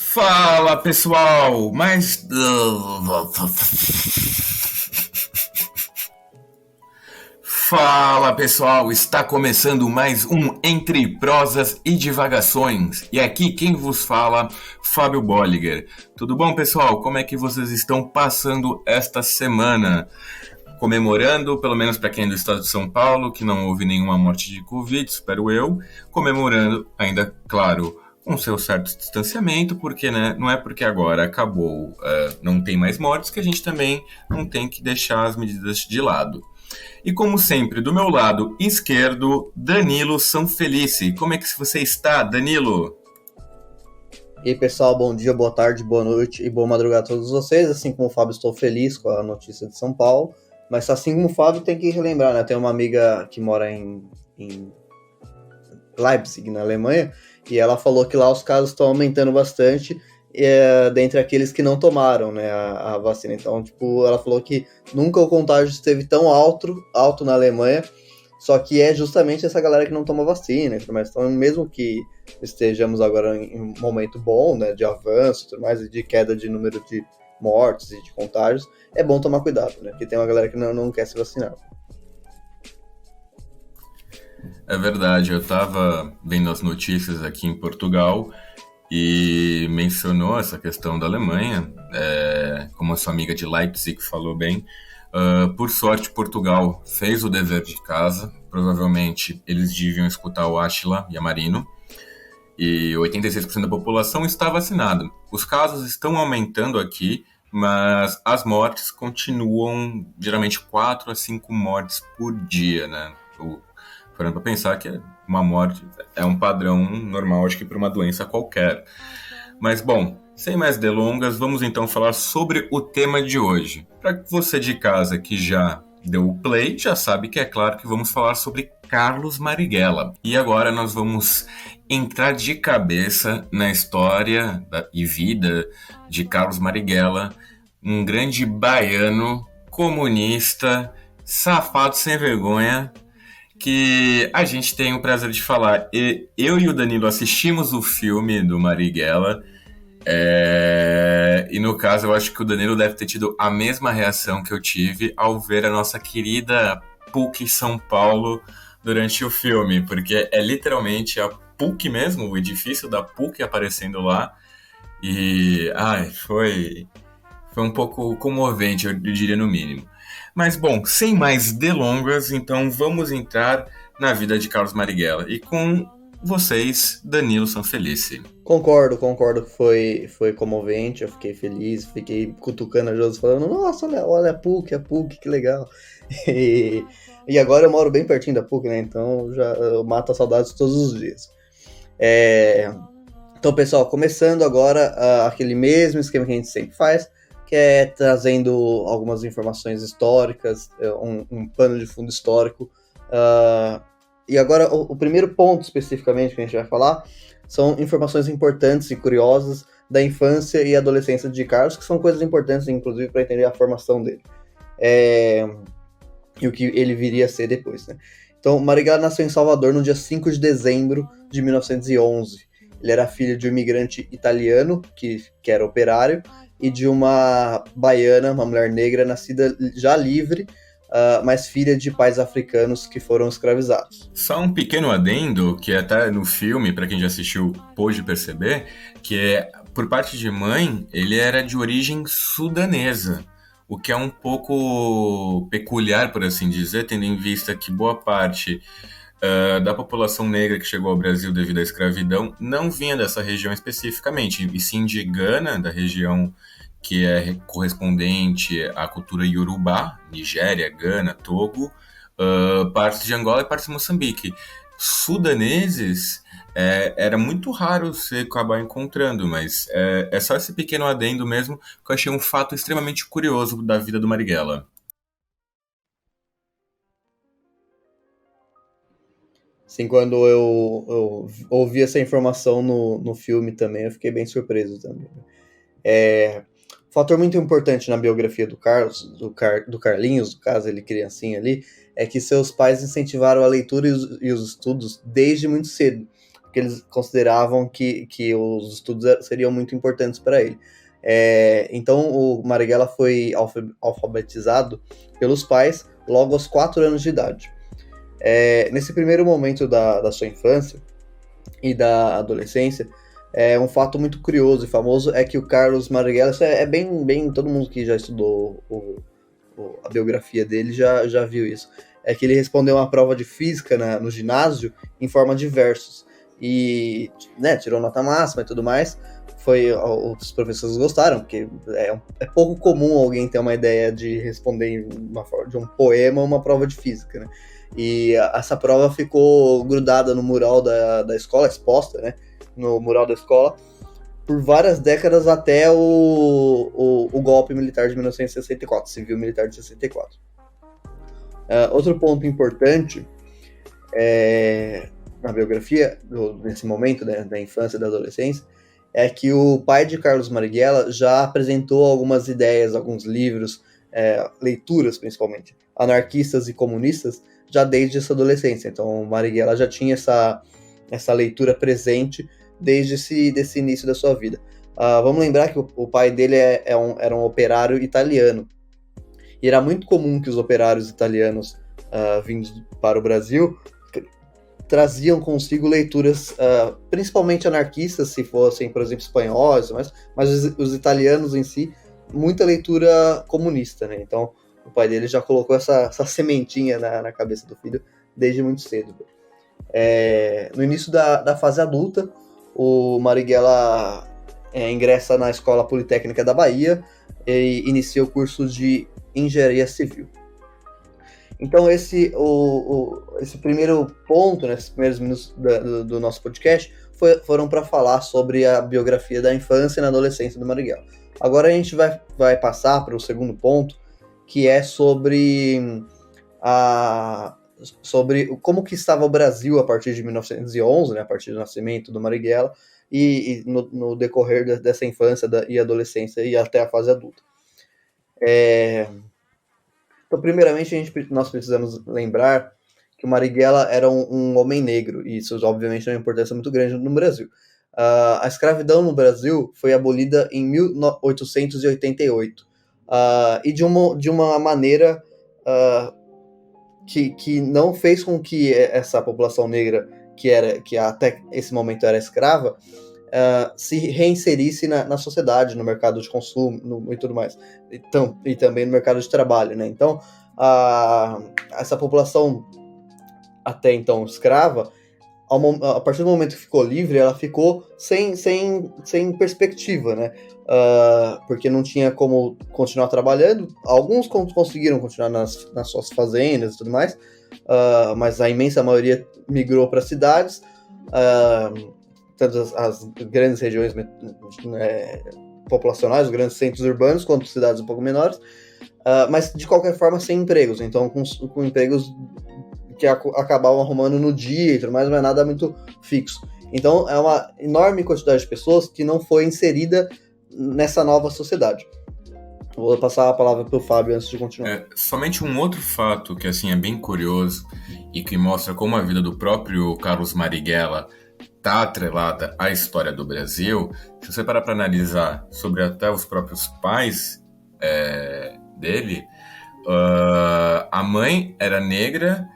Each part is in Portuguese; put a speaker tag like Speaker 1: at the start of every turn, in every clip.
Speaker 1: Fala pessoal, Fala pessoal, está começando mais um Entre Prosas e Divagações. E aqui quem vos fala, Fábio Bolliger. Tudo bom pessoal? Como é que vocês estão passando esta semana? Comemorando, pelo menos para quem é do estado de São Paulo, que não houve nenhuma morte de Covid, espero eu. Comemorando, ainda, claro, com seu certo distanciamento, porque né, não é porque agora acabou, não tem mais mortes, que a gente também não tem que deixar as medidas de lado. E como sempre, do meu lado esquerdo, Danilo Sanfelice. Como é que você está, Danilo?
Speaker 2: E aí, pessoal, bom dia, boa tarde, boa noite e boa madrugada a todos vocês. Assim como o Fábio, estou feliz com a notícia de São Paulo, mas assim como o Fábio, tem que relembrar, né? Tem uma amiga que mora em Leipzig, na Alemanha, e ela falou que lá os casos estão aumentando bastante, dentre aqueles que não tomaram, né, a vacina. Então, tipo, ela falou que nunca o contágio esteve tão alto na Alemanha, só que é justamente essa galera que não toma vacina e tudo mais. Então, mesmo que estejamos agora em um momento bom, né, de avanço e tudo mais, e de queda de número de mortes e de contágios, é bom tomar cuidado, né, porque tem uma galera que não quer se vacinar.
Speaker 1: É verdade, eu estava vendo as notícias aqui em Portugal e mencionou essa questão da Alemanha, como a sua amiga de Leipzig falou bem. Por sorte, Portugal fez o dever de casa. Provavelmente eles deviam escutar o Átila e a Marino. E 86% da população está vacinada. Os casos estão aumentando aqui, mas as mortes continuam geralmente 4 a 5 mortes por dia, né? Parando para pensar que uma morte é um padrão normal, acho que para uma doença qualquer. Mas bom, sem mais delongas, vamos então falar sobre o tema de hoje. Para você de casa que já deu o play, já sabe que é claro que vamos falar sobre Carlos Marighella. E agora nós vamos entrar de cabeça na história e vida de Carlos Marighella, um grande baiano, comunista, safado sem vergonha, que a gente tem o prazer de falar. Eu e o Danilo assistimos o filme do Marighella, e no caso eu acho que o Danilo deve ter tido a mesma reação que eu tive ao ver a nossa querida PUC São Paulo durante o filme, porque é literalmente a PUC mesmo, o edifício da PUC aparecendo lá, e foi um pouco comovente, eu diria no mínimo. Mas bom, sem mais delongas, então vamos entrar na vida de Carlos Marighella. E com vocês, Danilo Sanfelice.
Speaker 2: Concordo que foi comovente, eu fiquei feliz, fiquei cutucando a Josi falando, nossa, olha a PUC, que legal. E agora eu moro bem pertinho da PUC, né, então eu mato a saudade todos os dias. Então, pessoal, começando agora aquele mesmo esquema que a gente sempre faz, que é trazendo algumas informações históricas, um pano de fundo histórico. E agora, o primeiro ponto especificamente que a gente vai falar são informações importantes e curiosas da infância e adolescência de Carlos, que são coisas importantes, inclusive, para entender a formação dele. E o que ele viria a ser depois, né? Então, Marighella nasceu em Salvador no dia 5 de dezembro de 1911. Ele era filho de um imigrante italiano, que era operário, e de uma baiana, uma mulher negra, nascida já livre, mas filha de pais africanos que foram escravizados.
Speaker 1: Só um pequeno adendo, que até no filme, para quem já assistiu, pôde perceber, que por parte de mãe, ele era de origem sudanesa, o que é um pouco peculiar, por assim dizer, tendo em vista que boa parte da população negra que chegou ao Brasil devido à escravidão não vinha dessa região especificamente, e sim de Gana, da região que é correspondente à cultura Yorubá, Nigéria, Gana, Togo, partes de Angola e partes de Moçambique. Sudaneses era muito raro você acabar encontrando, mas é só esse pequeno adendo mesmo que eu achei um fato extremamente curioso da vida do Marighella.
Speaker 2: Assim, quando eu ouvi essa informação no filme também, eu fiquei bem surpreso também. Um fator muito importante na biografia do Carlos, do Carlinhos, no caso, ele criancinha ali, é que seus pais incentivaram a leitura e os estudos desde muito cedo. porque eles consideravam que os estudos seriam muito importantes para ele. Então o Marighella foi alfabetizado pelos pais logo aos 4 anos de idade. Nesse primeiro momento da sua infância e da adolescência, um fato muito curioso e famoso é que o Carlos Marighella, isso é bem todo mundo que já estudou a biografia dele já viu isso, é que ele respondeu uma prova de física no ginásio em forma de versos, e tirou nota máxima e tudo mais. Os professores gostaram, porque é pouco comum alguém ter uma ideia de responder de um poema uma prova de física, né? E essa prova ficou grudada no mural da escola, exposta, né, no mural da escola, por várias décadas até o golpe militar de 1964, civil-militar de 64. Outro ponto importante na biografia, nesse momento da infância e da adolescência, é que o pai de Carlos Marighella já apresentou algumas ideias, alguns livros, leituras principalmente, anarquistas e comunistas, já desde essa adolescência. Então o Marighella já tinha essa leitura presente desde esse início da sua vida. Vamos lembrar que o pai dele era um operário italiano, e era muito comum que os operários italianos vindos para o Brasil traziam consigo leituras, principalmente anarquistas, se fossem, por exemplo, espanhóis, mas os italianos em si, muita leitura comunista, né? Então o pai dele já colocou essa sementinha na cabeça do filho desde muito cedo. No início da fase adulta, o Marighella ingressa na Escola Politécnica da Bahia e inicia o curso de Engenharia Civil. Então esse primeiro ponto, né, esses primeiros minutos do nosso podcast foram para falar sobre a biografia da infância e na adolescência do Marighella. Agora a gente vai passar para o segundo ponto, que é sobre como que estava o Brasil a partir de 1911, né, a partir do nascimento do Marighella, e no decorrer dessa infância e adolescência e até a fase adulta. Então, primeiramente, nós precisamos lembrar que o Marighella era um homem negro, e isso, obviamente, tem uma importância muito grande no Brasil. A escravidão no Brasil foi abolida em 1888, e de uma maneira que não fez com que essa população negra, que até esse momento era escrava, se reinserisse na sociedade, no mercado de consumo e tudo mais, e também no mercado de trabalho, né? Então, essa população até então escrava, a partir do momento que ficou livre, ela ficou sem perspectiva, né? Porque não tinha como continuar trabalhando. Alguns conseguiram continuar nas suas fazendas e tudo mais, mas a imensa maioria migrou para cidades, tanto as grandes regiões populacionais, os grandes centros urbanos, quanto cidades um pouco menores, mas de qualquer forma sem empregos. Então com empregos que acabavam arrumando no dia e tudo mais, mas nada muito fixo. Então é uma enorme quantidade de pessoas que não foi inserida nessa nova sociedade. Vou passar a palavra para o Fábio antes de continuar.
Speaker 1: Somente um outro fato que assim é bem curioso e que mostra como a vida do próprio Carlos Marighella está atrelada à história do Brasil. Se você parar para analisar sobre até os próprios pais dele, a mãe era negra,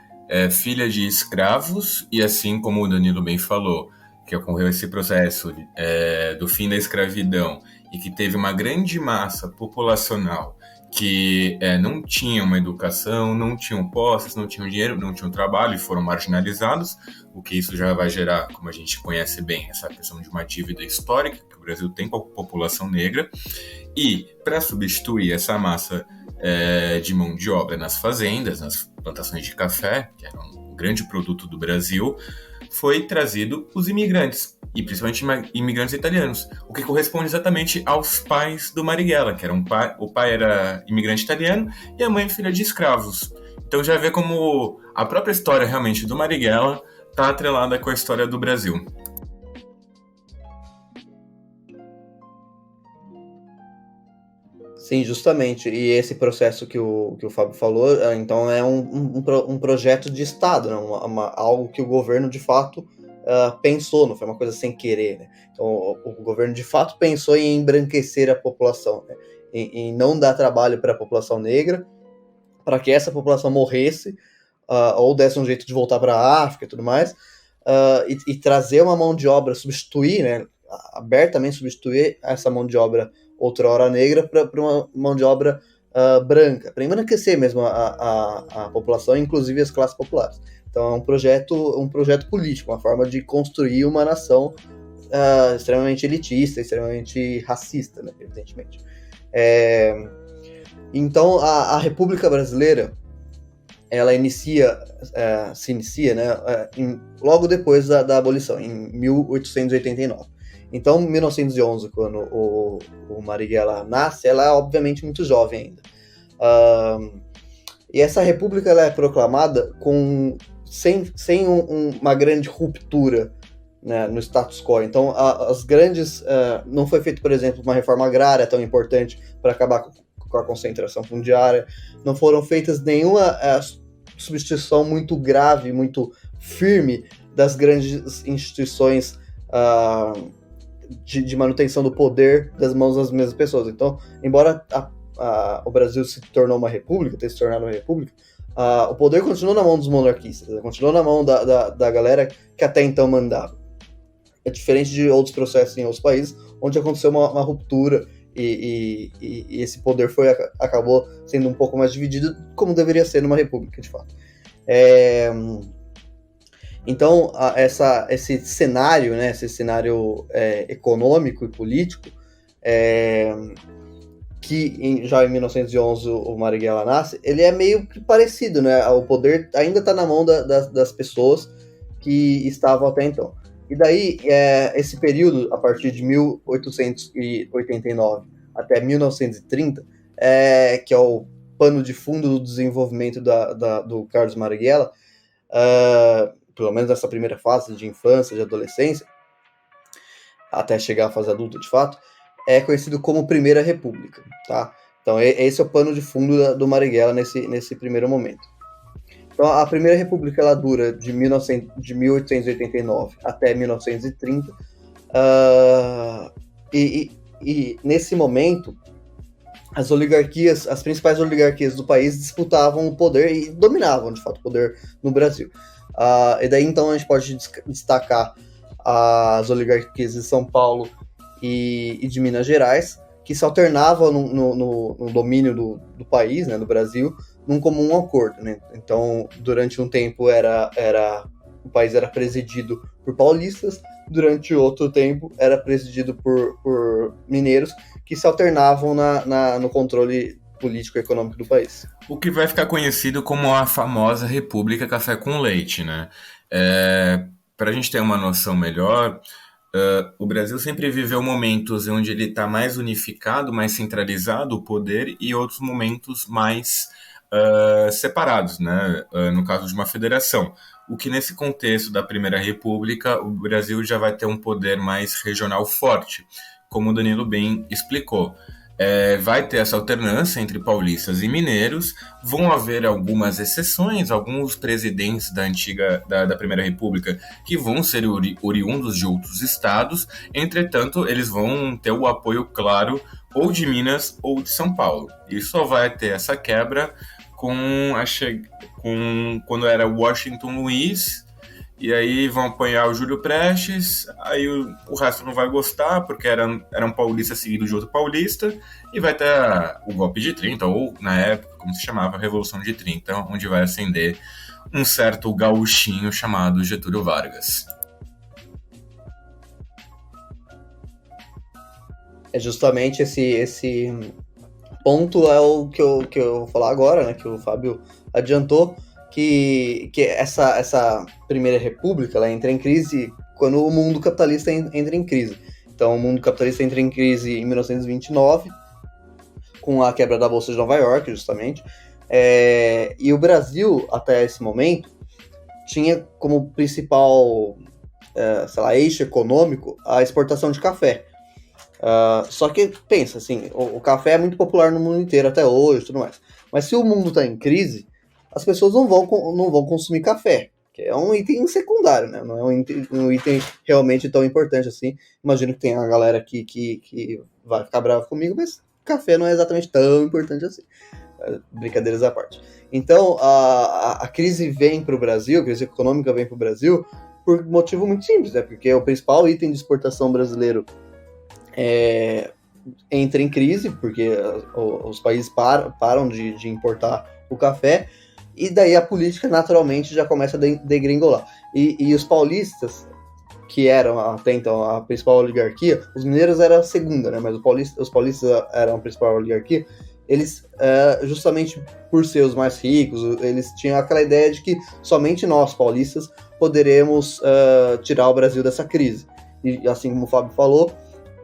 Speaker 1: filha de escravos, e assim como o Danilo bem falou, que ocorreu esse processo do fim da escravidão e que teve uma grande massa populacional que não tinha uma educação, não tinham posses, não tinham dinheiro, não tinham trabalho e foram marginalizados, o que isso já vai gerar, como a gente conhece bem, essa questão de uma dívida histórica que o Brasil tem com a população negra. E para substituir essa massa de mão de obra nas fazendas, nas plantações de café, que era um grande produto do Brasil, foi trazido os imigrantes, e principalmente imigrantes italianos, o que corresponde exatamente aos pais do Marighella, que o pai era imigrante italiano e a mãe filha de escravos. Então já vê como a própria história realmente do Marighella está atrelada com a história do Brasil.
Speaker 2: Sim, justamente. E esse processo que o Fábio falou, então é um projeto de Estado, né? Algo que o governo, de fato, pensou, não foi uma coisa sem querer, né? Então o governo de fato pensou em embranquecer a população, né? em não dar trabalho para a população negra, para que essa população morresse, ou desse um jeito de voltar para a África e tudo mais, e trazer uma mão de obra, substituir, né, abertamente substituir essa mão de obra outrora negra para uma mão de obra branca, para embranquecer mesmo a população, inclusive as classes populares. Então é um projeto político, uma forma de construir uma nação extremamente elitista, extremamente racista, né, evidentemente. Então a República Brasileira, ela se inicia, né, logo depois da abolição, em 1889. Então, em 1911, quando o Marighella nasce, ela é obviamente muito jovem ainda. E essa república ela é proclamada sem uma grande ruptura, né, no status quo. Então, as grandes... não foi feito, por exemplo, uma reforma agrária tão importante para acabar com a concentração fundiária. Não foram feitas nenhuma substituição muito grave, muito firme das grandes instituições de manutenção do poder das mãos das mesmas pessoas. Então, embora o Brasil se tornou uma república, tenha se tornado uma república, o poder continuou na mão dos monarquistas, né? Continuou na mão da galera que até então mandava. É diferente de outros processos em outros países, onde aconteceu uma ruptura e esse poder acabou sendo um pouco mais dividido, como deveria ser numa república, de fato. Então, esse cenário, né, esse cenário econômico e político, que já em 1911 o Marighella nasce, ele é meio que parecido, né? O poder ainda está na mão das pessoas que estavam até então. E daí, esse período, a partir de 1889 até 1930, que é o pano de fundo do desenvolvimento do Carlos Marighella, pelo menos nessa primeira fase de infância, de adolescência, até chegar à fase adulta de fato, é conhecido como Primeira República, tá? Então esse é o pano de fundo do Marighella nesse primeiro momento. Então a Primeira República ela dura de 1889 até 1930, e nesse momento as principais oligarquias do país disputavam o poder e dominavam de fato o poder no Brasil. E daí então a gente pode destacar as oligarquias de São Paulo e de Minas Gerais, que se alternavam no domínio do país, né, do Brasil, num comum acordo, né? Então, durante um tempo o país era presidido por paulistas, durante outro tempo era presidido por mineiros, que se alternavam no controle político e econômico do país.
Speaker 1: O que vai ficar conhecido como a famosa República Café com Leite, né? Para a gente ter uma noção melhor, o Brasil sempre viveu momentos onde ele está mais unificado, mais centralizado o poder, e outros momentos mais separados, né? No caso de uma federação. O que nesse contexto da Primeira República, o Brasil já vai ter um poder mais regional forte, como o Danilo bem explicou. Vai ter essa alternância entre paulistas e mineiros, vão haver algumas exceções, alguns presidentes da Primeira República que vão ser oriundos de outros estados, entretanto, eles vão ter o apoio claro ou de Minas ou de São Paulo. E só vai ter essa quebra quando era Washington Luiz, e aí vão apoiar o Júlio Prestes, aí o resto não vai gostar, porque era um paulista seguido de outro paulista, e vai ter o golpe de 30, ou na época, como se chamava, a Revolução de 30, onde vai acender um certo gauchinho chamado Getúlio Vargas.
Speaker 2: É justamente esse ponto é o que eu vou falar agora, né, que o Fábio adiantou, que essa Primeira República ela entra em crise quando o mundo capitalista entra em crise. Então, o mundo capitalista entra em crise em 1929, com a quebra da Bolsa de Nova York, justamente. E o Brasil, até esse momento, tinha como principal eixo econômico a exportação de café. Só que, pensa, assim, o café é muito popular no mundo inteiro até hoje e tudo mais. Mas se o mundo está em crise, as pessoas não vão consumir café. que é um item secundário, né? Não é um item realmente tão importante assim. Imagino que tem a galera aqui que vai ficar brava comigo, mas café não é exatamente tão importante assim. Brincadeiras à parte. Então, a crise vem para o Brasil, a crise econômica vem para o Brasil por motivo muito simples, né? Porque o principal item de exportação brasileiro entra em crise, porque os países param de importar o café, e daí a política naturalmente já começa a degringolar. E os paulistas, que eram até então a principal oligarquia, os mineiros eram a segunda, né? Mas os paulistas eram a principal oligarquia. Eles, justamente por ser os mais ricos, eles tinham aquela ideia de que somente nós, paulistas, poderemos tirar o Brasil dessa crise. E assim como o Fábio falou,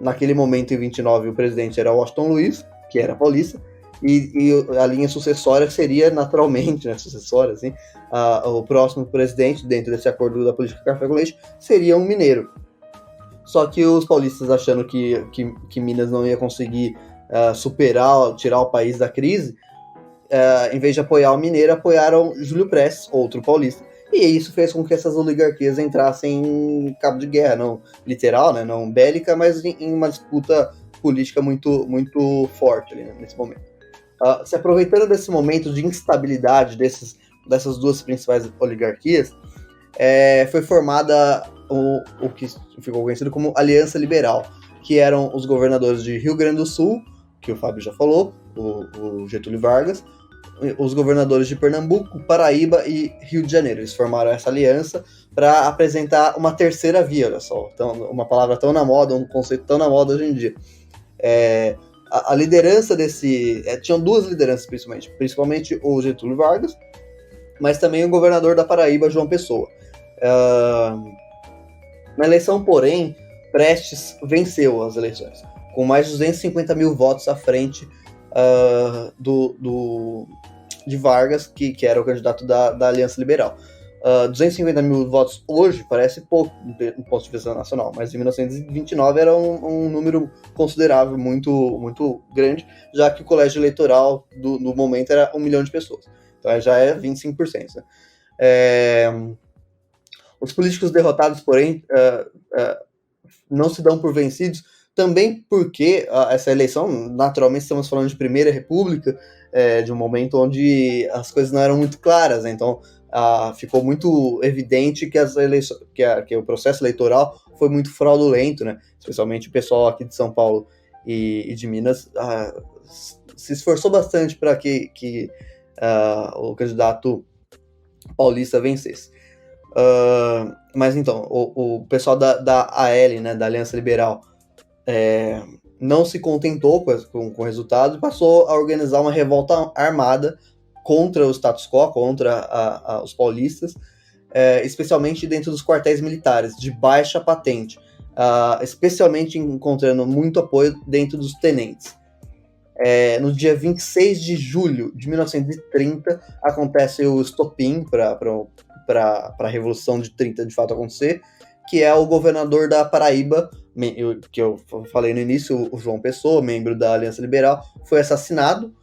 Speaker 2: naquele momento, em 29, o presidente era Washington Luiz, que era paulista, e a linha sucessória seria naturalmente, né, sucessória, assim, o próximo presidente, dentro desse acordo da política café com leite, seria um mineiro. Só que os paulistas, achando que Minas não ia conseguir tirar o país da crise, em vez de apoiar o mineiro, apoiaram Júlio Prestes, outro paulista. E isso fez com que essas oligarquias entrassem em cabo de guerra, não literal, né, não bélica, mas em uma disputa política muito, muito forte ali, né, nesse momento. Se aproveitando desse momento de instabilidade dessas duas principais oligarquias, foi formada o que ficou conhecido como Aliança Liberal, que eram os governadores de Rio Grande do Sul, que o Fábio já falou, o Getúlio Vargas, os governadores de Pernambuco, Paraíba e Rio de Janeiro. Eles formaram essa aliança para apresentar uma terceira via, olha só, uma palavra tão na moda, um conceito tão na moda hoje em dia. A liderança tinham duas lideranças principalmente o Getúlio Vargas, mas também o governador da Paraíba, João Pessoa. Na eleição, porém, Prestes venceu as eleições, com mais de 250 mil votos à frente de Vargas, que era o candidato da Aliança Liberal. 250 mil votos hoje parece pouco no ponto de vista nacional, mas em 1929 era um número considerável, muito, muito grande, já que o colégio eleitoral no momento era 1 milhão de pessoas. Então já é 25%. Né? Os políticos derrotados, porém, não se dão por vencidos, também porque essa eleição, naturalmente estamos falando de Primeira República, de um momento onde as coisas não eram muito claras, né? Então ficou muito evidente que o processo eleitoral foi muito fraudulento, né? Especialmente o pessoal aqui de São Paulo e de Minas se esforçou bastante para que o candidato paulista vencesse. Mas então, o pessoal da AL, né, da Aliança Liberal, não se contentou com o resultado e passou a organizar uma revolta armada contra o status quo, contra os paulistas, especialmente dentro dos quartéis militares, de baixa patente, especialmente encontrando muito apoio dentro dos tenentes. No dia 26 de julho de 1930, acontece o estopim para a Revolução de 30 de fato acontecer, que é o governador da Paraíba, que eu falei no início, o João Pessoa, membro da Aliança Liberal, foi assassinado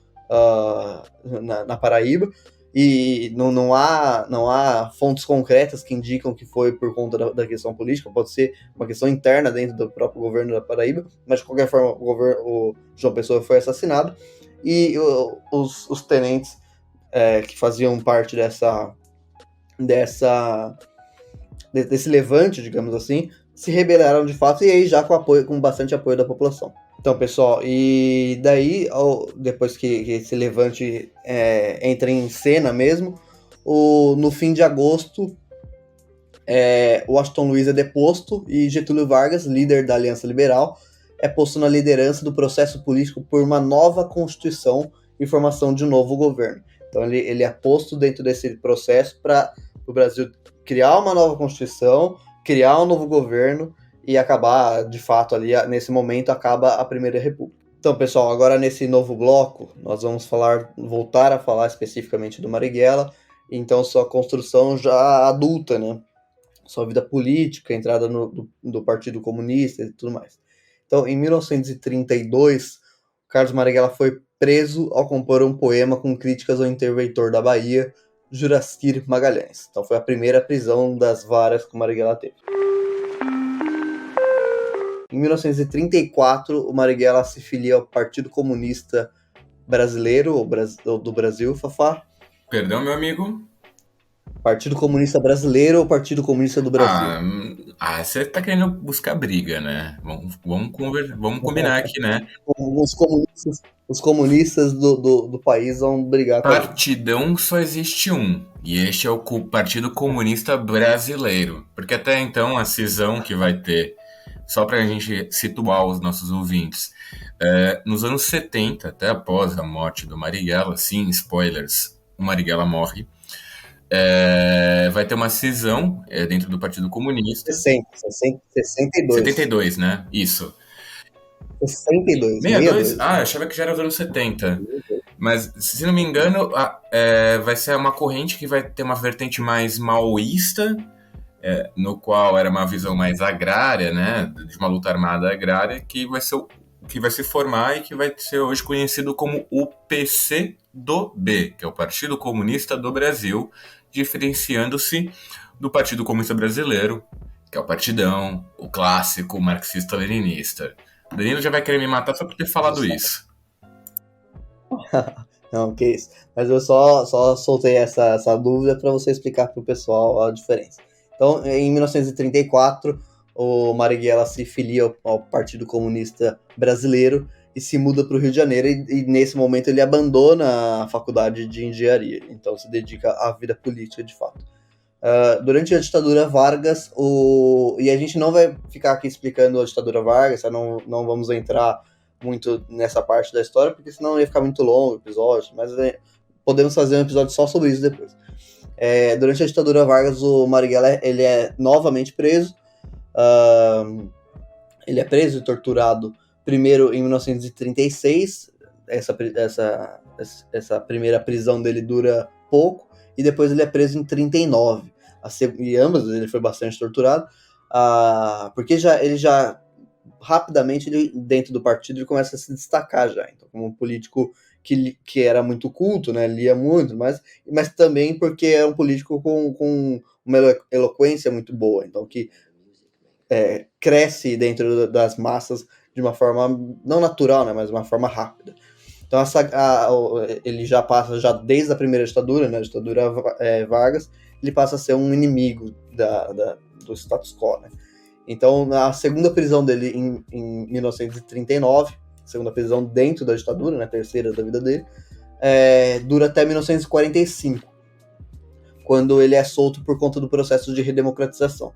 Speaker 2: na Paraíba, e não há fontes concretas que indicam que foi por conta da questão política, pode ser uma questão interna dentro do próprio governo da Paraíba, mas de qualquer forma o João Pessoa foi assassinado, e os tenentes que faziam parte desse levante, digamos assim, se rebelaram de fato, e aí já com bastante apoio da população. Então, pessoal, e daí, depois que esse levante entra em cena mesmo, no fim de agosto, Washington Luiz é deposto e Getúlio Vargas, líder da Aliança Liberal, é posto na liderança do processo político por uma nova Constituição e formação de um novo governo. Então, ele é posto dentro desse processo para o Brasil criar uma nova Constituição, criar um novo governo e acabar, de fato, ali, nesse momento, acaba a Primeira República. Então, pessoal, agora nesse novo bloco, nós vamos voltar a falar especificamente do Marighella, então sua construção já adulta, né? Sua vida política, entrada do Partido Comunista e tudo mais. Então, em 1932, Carlos Marighella foi preso ao compor um poema com críticas ao interventor da Bahia, Jurasquir Magalhães. Então foi a primeira prisão das várias que o Marighella teve. Em 1934, o Marighella se filia ao Partido Comunista Brasileiro, ou do Brasil, Fafá.
Speaker 1: Perdão, meu amigo?
Speaker 2: Partido Comunista Brasileiro ou Partido Comunista do Brasil?
Speaker 1: Você tá querendo buscar briga, né? Vamos combinar aqui, né?
Speaker 2: Os comunistas do país vão brigar com a gente.
Speaker 1: Partidão só existe um, e este é o Partido Comunista Brasileiro. Porque até então a cisão que vai ter, só pra gente situar os nossos ouvintes, nos anos 70, até após a morte do Marighella, sim, spoilers, o Marighella morre, vai ter uma cisão dentro do Partido Comunista.
Speaker 2: 62.
Speaker 1: 72, né? Isso.
Speaker 2: 62.
Speaker 1: 62? Ah, eu achava que já era dos anos 70. Mas, se não me engano, vai ser uma corrente que vai ter uma vertente mais maoísta, no qual era uma visão mais agrária, né? De uma luta armada agrária, que vai se formar e que vai ser hoje conhecido como o PCdoB, que é o Partido Comunista do Brasil, diferenciando-se do Partido Comunista Brasileiro, que é o Partidão, o clássico marxista-leninista. Danilo já vai querer me matar só por ter falado isso.
Speaker 2: Não, que isso. Mas eu só soltei essa dúvida para você explicar para o pessoal a diferença. Então, em 1934, o Marighella se filia ao Partido Comunista Brasileiro e se muda para o Rio de Janeiro, e nesse momento ele abandona a faculdade de engenharia, então se dedica à vida política de fato. Durante a ditadura Vargas, e a gente não vai ficar aqui explicando a ditadura Vargas, não vamos entrar muito nessa parte da história, porque senão ia ficar muito longo o episódio, mas podemos fazer um episódio só sobre isso depois. Durante a ditadura Vargas, o Marighella ele é novamente preso. Ele é preso e torturado primeiro em 1936, essa primeira prisão dele dura pouco, e depois ele é preso em 39, e ambas ele foi bastante torturado, porque ele já rapidamente, dentro do partido, ele começa a se destacar já, então, como um político que era muito culto, né, lia muito, mas também porque era um político com uma eloquência muito boa, então que cresce dentro das massas de uma forma não natural, né, mas de uma forma rápida. Então ele já passa, já desde a primeira ditadura, né, a ditadura Vargas, ele passa a ser um inimigo do status quo, né. Então, a segunda prisão dele em 1939, segunda prisão dentro da ditadura, né, terceira da vida dele, dura até 1945, quando ele é solto por conta do processo de redemocratização.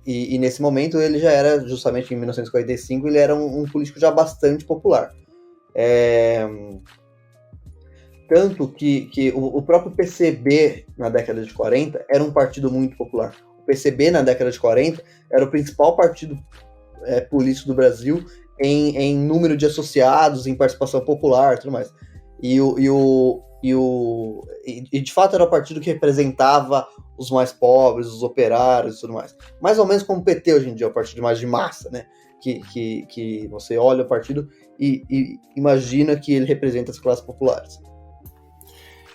Speaker 2: E nesse momento ele já era, justamente em 1945, ele era um político já bastante popular. Tanto que o próprio PCB, na década de 40, era um partido muito popular. O PCB, na década de 40, era o principal partido político do Brasil em número de associados, em participação popular e tudo mais. E de fato era o partido que representava os mais pobres, os operários e tudo mais. Mais ou menos como o PT hoje em dia, é o partido mais de massa, né? Que você olha o partido e imagina que ele representa as classes populares.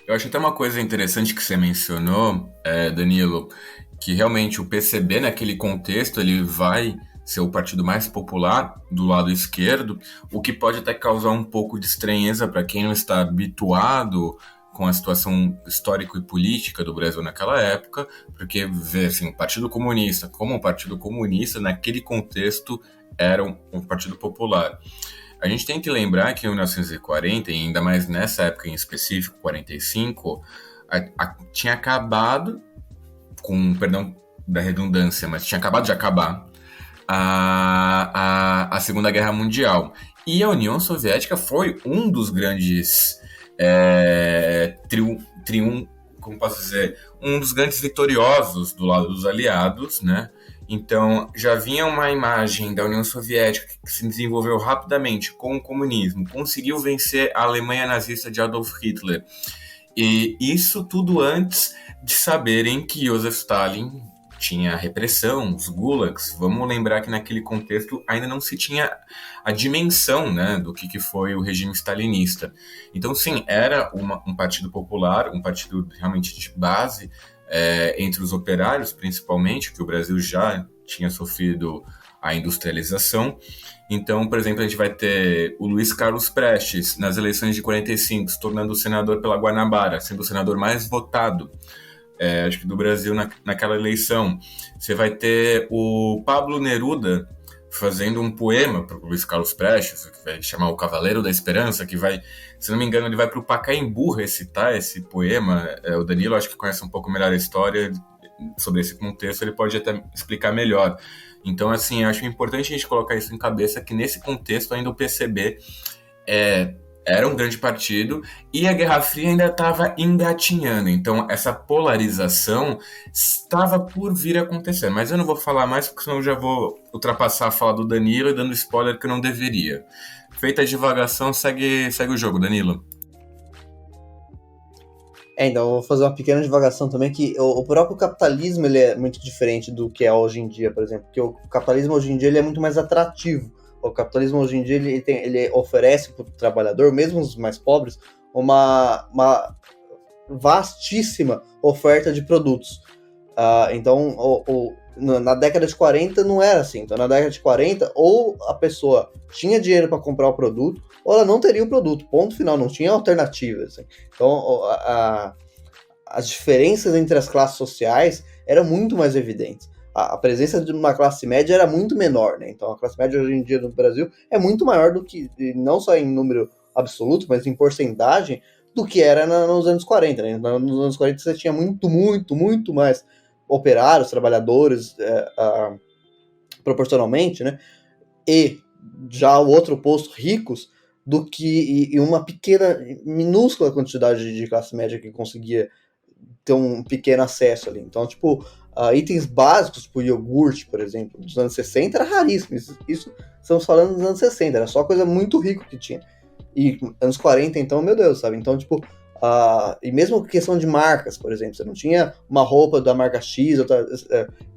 Speaker 1: Eu acho até uma coisa interessante que você mencionou, Danilo, que realmente o PCB, naquele contexto, ele vai ser o partido mais popular do lado esquerdo, o que pode até causar um pouco de estranheza para quem não está habituado com a situação histórica e política do Brasil naquela época, porque ver assim, o Partido Comunista como um partido comunista, naquele contexto, era um partido popular. A gente tem que lembrar que em 1940, e ainda mais nessa época em específico, 45, tinha acabado, com perdão da redundância, mas tinha acabado de acabar a Segunda Guerra Mundial. E a União Soviética foi um dos grandes como posso dizer, um dos grandes vitoriosos do lado dos aliados, né? Então, já vinha uma imagem da União Soviética que se desenvolveu rapidamente com o comunismo, conseguiu vencer a Alemanha nazista de Adolf Hitler. E isso tudo antes de saberem que Joseph Stalin tinha repressão, os gulags. Vamos lembrar que naquele contexto ainda não se tinha a dimensão, né, do que foi o regime stalinista. Então, sim, era um partido popular, um partido realmente de base, entre os operários, principalmente, que o Brasil já tinha sofrido a industrialização. Então, por exemplo, a gente vai ter o Luiz Carlos Prestes, nas eleições de 45, se tornando senador pela Guanabara, sendo o senador mais votado, acho que do Brasil naquela eleição. Você vai ter o Pablo Neruda fazendo um poema para o Luiz Carlos Prestes, que vai chamar O Cavaleiro da Esperança, que vai, se não me engano, ele vai para o Pacaembu recitar esse poema. O Danilo, acho que conhece um pouco melhor a história sobre esse contexto, ele pode até explicar melhor. Então, assim, eu acho importante a gente colocar isso em cabeça, que nesse contexto ainda o PCB era um grande partido e a Guerra Fria ainda estava engatinhando. Então, essa polarização estava por vir a acontecer. Mas eu não vou falar mais, porque senão eu já vou ultrapassar a fala do Danilo e dando spoiler que eu não deveria. Feita a divagação, segue o jogo, Danilo.
Speaker 2: Então, eu vou fazer uma pequena divagação também, que o próprio capitalismo ele é muito diferente do que é hoje em dia, por exemplo, porque o capitalismo hoje em dia ele é muito mais atrativo. O capitalismo hoje em dia ele oferece para o trabalhador, mesmo os mais pobres, uma vastíssima oferta de produtos. Então, na década de 40 não era assim. Então, na década de 40, ou a pessoa tinha dinheiro para comprar o produto, ou ela não teria o produto. Ponto final, não tinha alternativas. Assim. Então, as diferenças entre as classes sociais eram muito mais evidentes. A presença de uma classe média era muito menor, né? Então, a classe média hoje em dia no Brasil é muito maior do que, não só em número absoluto, mas em porcentagem, do que era nos anos 40, né? Nos anos 40 você tinha muito mais operários, trabalhadores, proporcionalmente, né? E já o outro oposto, ricos, do que e uma pequena, minúscula quantidade de classe média que conseguia ter um pequeno acesso ali. Então, tipo, itens básicos, tipo iogurte, por exemplo, dos anos 60 era raríssimo. Isso estamos falando dos anos 60, era só coisa muito rica que tinha. E anos 40, então, meu Deus, sabe? Então, tipo, e mesmo questão de marcas, por exemplo, você não tinha uma roupa da marca X,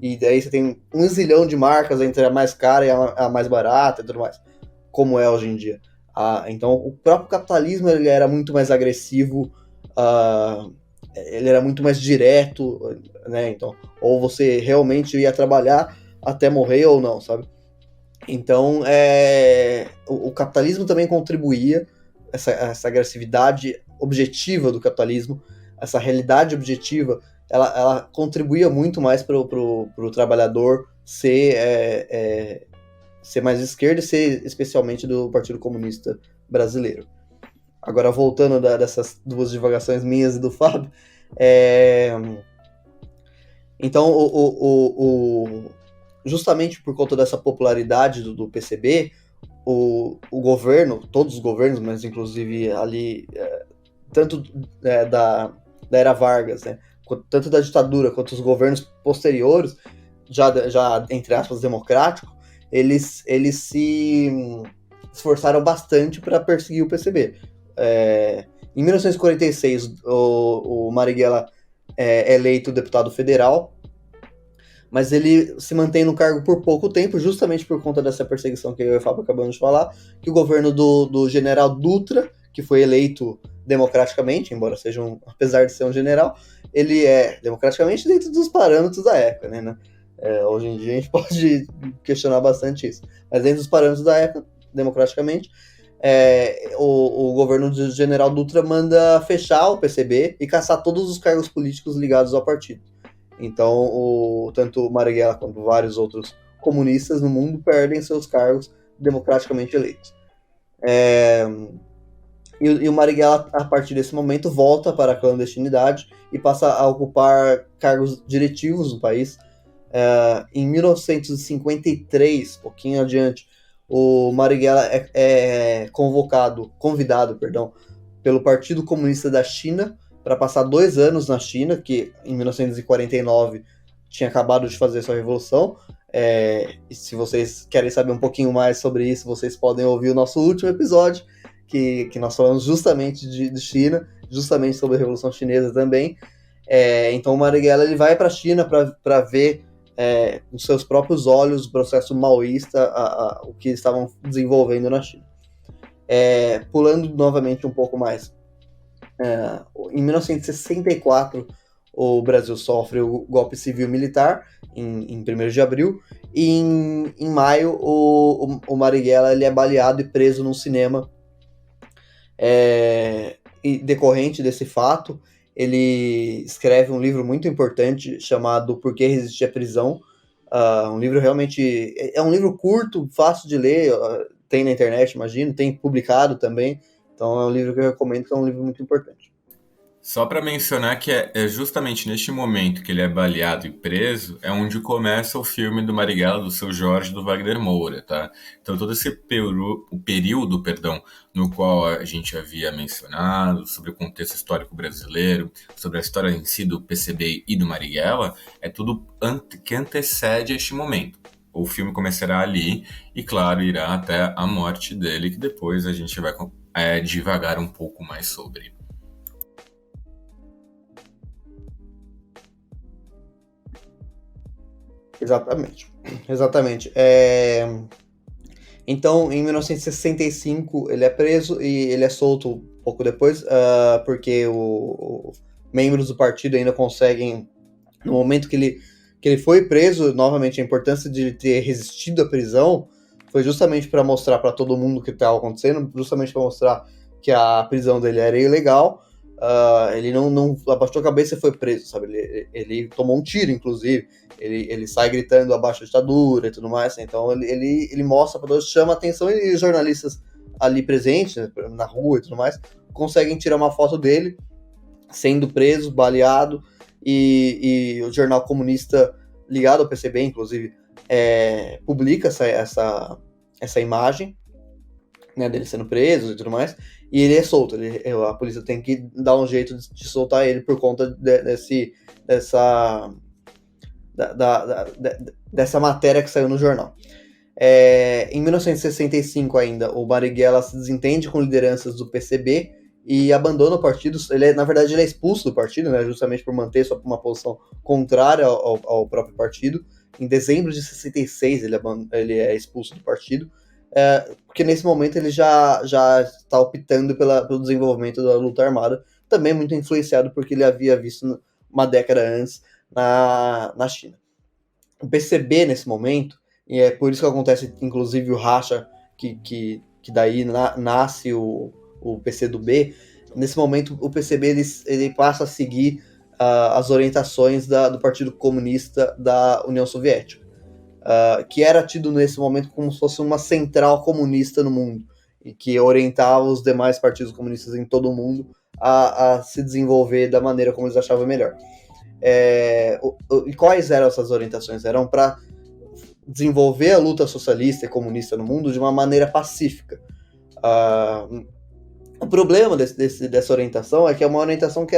Speaker 2: e daí você tem 1 zilhão de marcas entre a mais cara e a mais barata e tudo mais, como é hoje em dia. Então, o próprio capitalismo ele era muito mais agressivo, ele era muito mais direto, né? Então, ou você realmente ia trabalhar até morrer ou não, sabe? Então, o capitalismo também contribuía, essa agressividade objetiva do capitalismo, essa realidade objetiva, ela contribuía muito mais para o trabalhador ser mais esquerdo e ser especialmente do Partido Comunista Brasileiro. Agora, voltando dessas duas divagações minhas e do Fábio, então, justamente por conta dessa popularidade do PCB, o governo, todos os governos, mas inclusive ali, tanto da era Vargas, né, tanto da ditadura quanto os governos posteriores, já entre aspas, democráticos, eles se esforçaram bastante para perseguir o PCB. Em 1946, o Marighella é eleito deputado federal, mas ele se mantém no cargo por pouco tempo, justamente por conta dessa perseguição que eu e o Fábio acabamos de falar, que o governo do general Dutra, que foi eleito democraticamente, embora apesar de ser um general, ele é democraticamente dentro dos parâmetros da época, né? Hoje em dia a gente pode questionar bastante isso, mas dentro dos parâmetros da época, democraticamente, o governo do general Dutra manda fechar o PCB e caçar todos os cargos políticos ligados ao partido. Então, tanto o Marighella quanto vários outros comunistas no mundo perdem seus cargos democraticamente eleitos. E o Marighella, a partir desse momento, volta para a clandestinidade e passa a ocupar cargos diretivos no país. Em 1953, pouquinho adiante, o Marighella é convidado pelo Partido Comunista da China para passar 2 anos na China, que em 1949 tinha acabado de fazer sua revolução. E se vocês querem saber um pouquinho mais sobre isso, vocês podem ouvir o nosso último episódio, que nós falamos justamente de China, justamente sobre a Revolução Chinesa também. Então o Marighella ele vai para a China para ver com seus próprios olhos o processo maoísta, o que eles estavam desenvolvendo na China. Pulando novamente um pouco mais, em 1964 o Brasil sofre o golpe civil-militar em 1º de abril, e em maio o Marighella ele é baleado e preso num cinema. E decorrente desse fato, ele escreve um livro muito importante chamado Por que Resistir à Prisão. Um livro realmente... É um livro curto, fácil de ler, tem na internet, imagino, tem publicado também. Então é um livro que eu recomendo, que é um livro muito importante.
Speaker 1: Só para mencionar que é justamente neste momento que ele é baleado e preso, é onde começa o filme do Marighella, do Seu Jorge, do Wagner Moura, tá? Então todo esse período, no qual a gente havia mencionado, sobre o contexto histórico brasileiro, sobre a história em si do PCB e do Marighella, é tudo que antecede este momento. O filme começará ali e, claro, irá até a morte dele, que depois a gente vai divagar um pouco mais sobre.
Speaker 2: Exatamente. Então, em 1965, ele é preso e ele é solto um pouco depois, porque membros do partido ainda conseguem, no momento que ele foi preso, novamente a importância de ele ter resistido à prisão foi justamente para mostrar para todo mundo o que estava acontecendo, justamente para mostrar que a prisão dele era ilegal. Ele não abaixou a cabeça e foi preso, sabe? Ele tomou um tiro, inclusive. Ele sai gritando abaixo da ditadura e tudo mais. Então ele mostra para todos, chama a atenção, e os jornalistas ali presentes, né, na rua e tudo mais, conseguem tirar uma foto dele sendo preso, baleado, e o jornal comunista ligado ao PCB, inclusive, publica essa imagem, né, dele sendo preso e tudo mais, e ele é solto. A polícia tem que dar um jeito de soltar ele por conta dessa matéria que saiu no jornal. Em 1965 ainda, o Marighella se desentende com lideranças do PCB e abandona o partido. Na verdade, ele é expulso do partido, né, justamente por manter uma posição contrária ao próprio partido. Em dezembro de 66, ele é expulso do partido, porque nesse momento ele já está optando pelo desenvolvimento da luta armada, também muito influenciado porque ele havia visto uma década antes na China. O PCB, nesse momento, e é por isso que acontece, inclusive, o racha, que daí nasce o PCdoB. Nesse momento, o PCB ele passa a seguir as orientações do Partido Comunista da União Soviética, que era tido nesse momento como se fosse uma central comunista no mundo, e que orientava os demais partidos comunistas em todo o mundo a se desenvolver da maneira como eles achavam melhor. E quais eram essas orientações? Eram para desenvolver a luta socialista e comunista no mundo de uma maneira pacífica. O problema dessa orientação é que é uma orientação que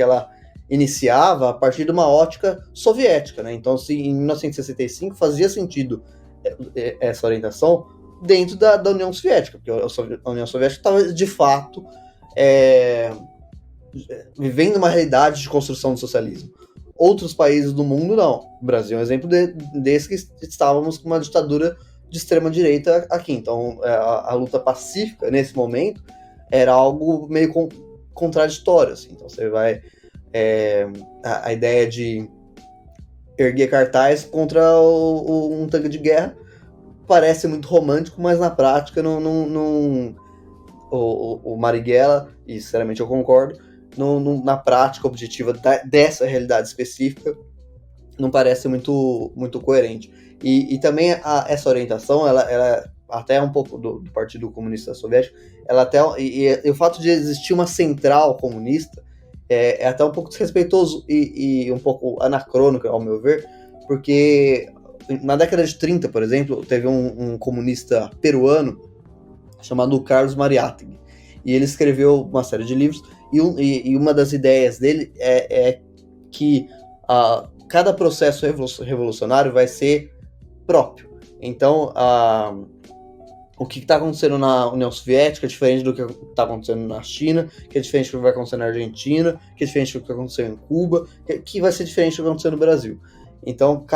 Speaker 2: ela iniciava a partir de uma ótica soviética, né? Então, se em 1965 fazia sentido essa orientação dentro da União Soviética, porque a União Soviética estava, de fato, vivendo uma realidade de construção do socialismo. Outros países do mundo, não. O Brasil é um exemplo desse, que estávamos com uma ditadura de extrema-direita aqui. Então, a luta pacífica, nesse momento, era algo meio contraditório, assim. Então, você vai... a ideia de erguer cartaz contra um tanque de guerra parece muito romântico, mas na prática o Marighella, e sinceramente eu concordo, na prática objetiva dessa realidade específica, não parece muito, muito coerente. E também essa orientação, ela até um pouco do Partido Comunista Soviético, e o fato de existir uma central comunista é até um pouco desrespeitoso e um pouco anacrônico, ao meu ver, porque na década de 30, por exemplo, teve um comunista peruano chamado Carlos Mariátegui, e ele escreveu uma série de livros, e uma das ideias dele é que cada processo revolucionário vai ser próprio. Então, o que está acontecendo na União Soviética é diferente do que está acontecendo na China, que é diferente do que vai acontecer na Argentina, que é diferente do que aconteceu em Cuba, que vai ser diferente do que vai acontecer no Brasil. Então,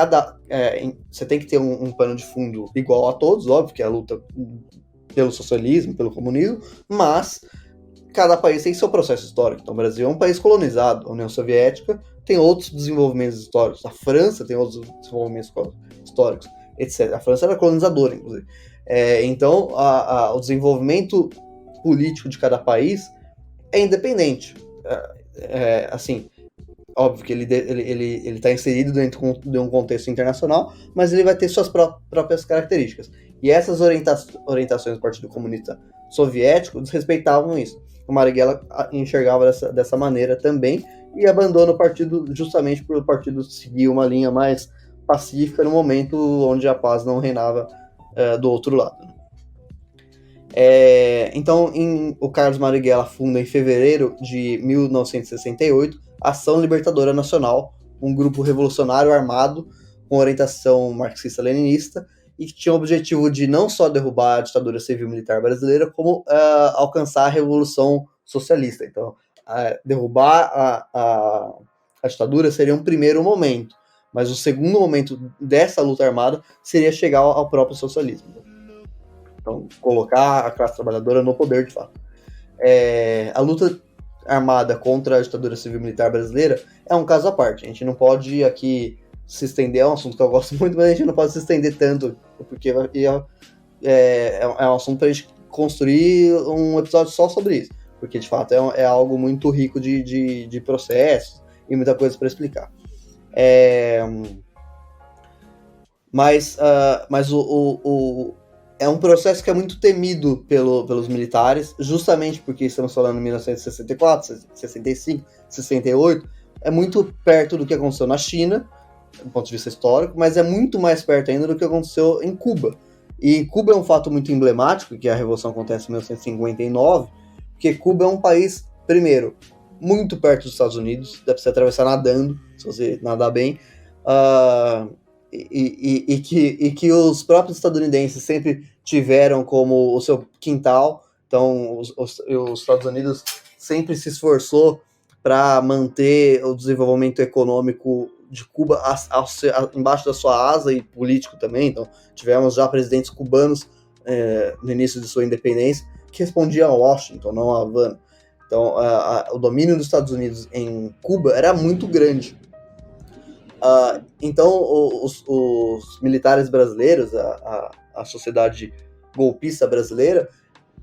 Speaker 2: você tem que ter um pano de fundo igual a todos, óbvio, que é a luta pelo socialismo, pelo comunismo, mas cada país tem seu processo histórico. Então, o Brasil é um país colonizado, a União Soviética tem outros desenvolvimentos históricos, a França tem outros desenvolvimentos históricos, etc. A França era colonizadora, inclusive. Então, o desenvolvimento político de cada país é independente. Assim, óbvio que ele está inserido dentro de um contexto internacional, mas ele vai ter suas próprias características. E essas orientações do Partido Comunista Soviético desrespeitavam isso. O Marighella enxergava dessa maneira também e abandona o partido justamente por o partido seguir uma linha mais pacífica no momento onde a paz não reinava do outro lado. Então, o Carlos Marighella funda em fevereiro de 1968 a Ação Libertadora Nacional, um grupo revolucionário armado com orientação marxista-leninista e que tinha o objetivo de não só derrubar a ditadura civil-militar brasileira, como alcançar a revolução socialista. Então, derrubar a ditadura seria um primeiro momento, mas o segundo momento dessa luta armada seria chegar ao próprio socialismo. Então, colocar a classe trabalhadora no poder, de fato. A luta armada contra a ditadura civil-militar brasileira é um caso à parte. A gente não pode aqui se estender, é um assunto que eu gosto muito, mas a gente não pode se estender tanto, porque é um assunto para a gente construir um episódio só sobre isso, porque de fato é algo muito rico de processos e muita coisa para explicar. Mas é um processo que é muito temido pelos militares, justamente porque estamos falando em 1964, 65, 68, é muito perto do que aconteceu na China, do ponto de vista histórico, mas é muito mais perto ainda do que aconteceu em Cuba. E em Cuba é um fato muito emblemático, que a Revolução acontece em 1959, porque Cuba é um país, primeiro, muito perto dos Estados Unidos, dá para você atravessar nadando, se você nadar bem, e que os próprios estadunidenses sempre tiveram como o seu quintal. Então, os Estados Unidos sempre se esforçou para manter o desenvolvimento econômico de Cuba embaixo da sua asa e político também. Então, tivemos já presidentes cubanos no início de sua independência que respondiam a Washington, não a Havana. Então, o domínio dos Estados Unidos em Cuba era muito grande. Então, os militares brasileiros, a sociedade golpista brasileira,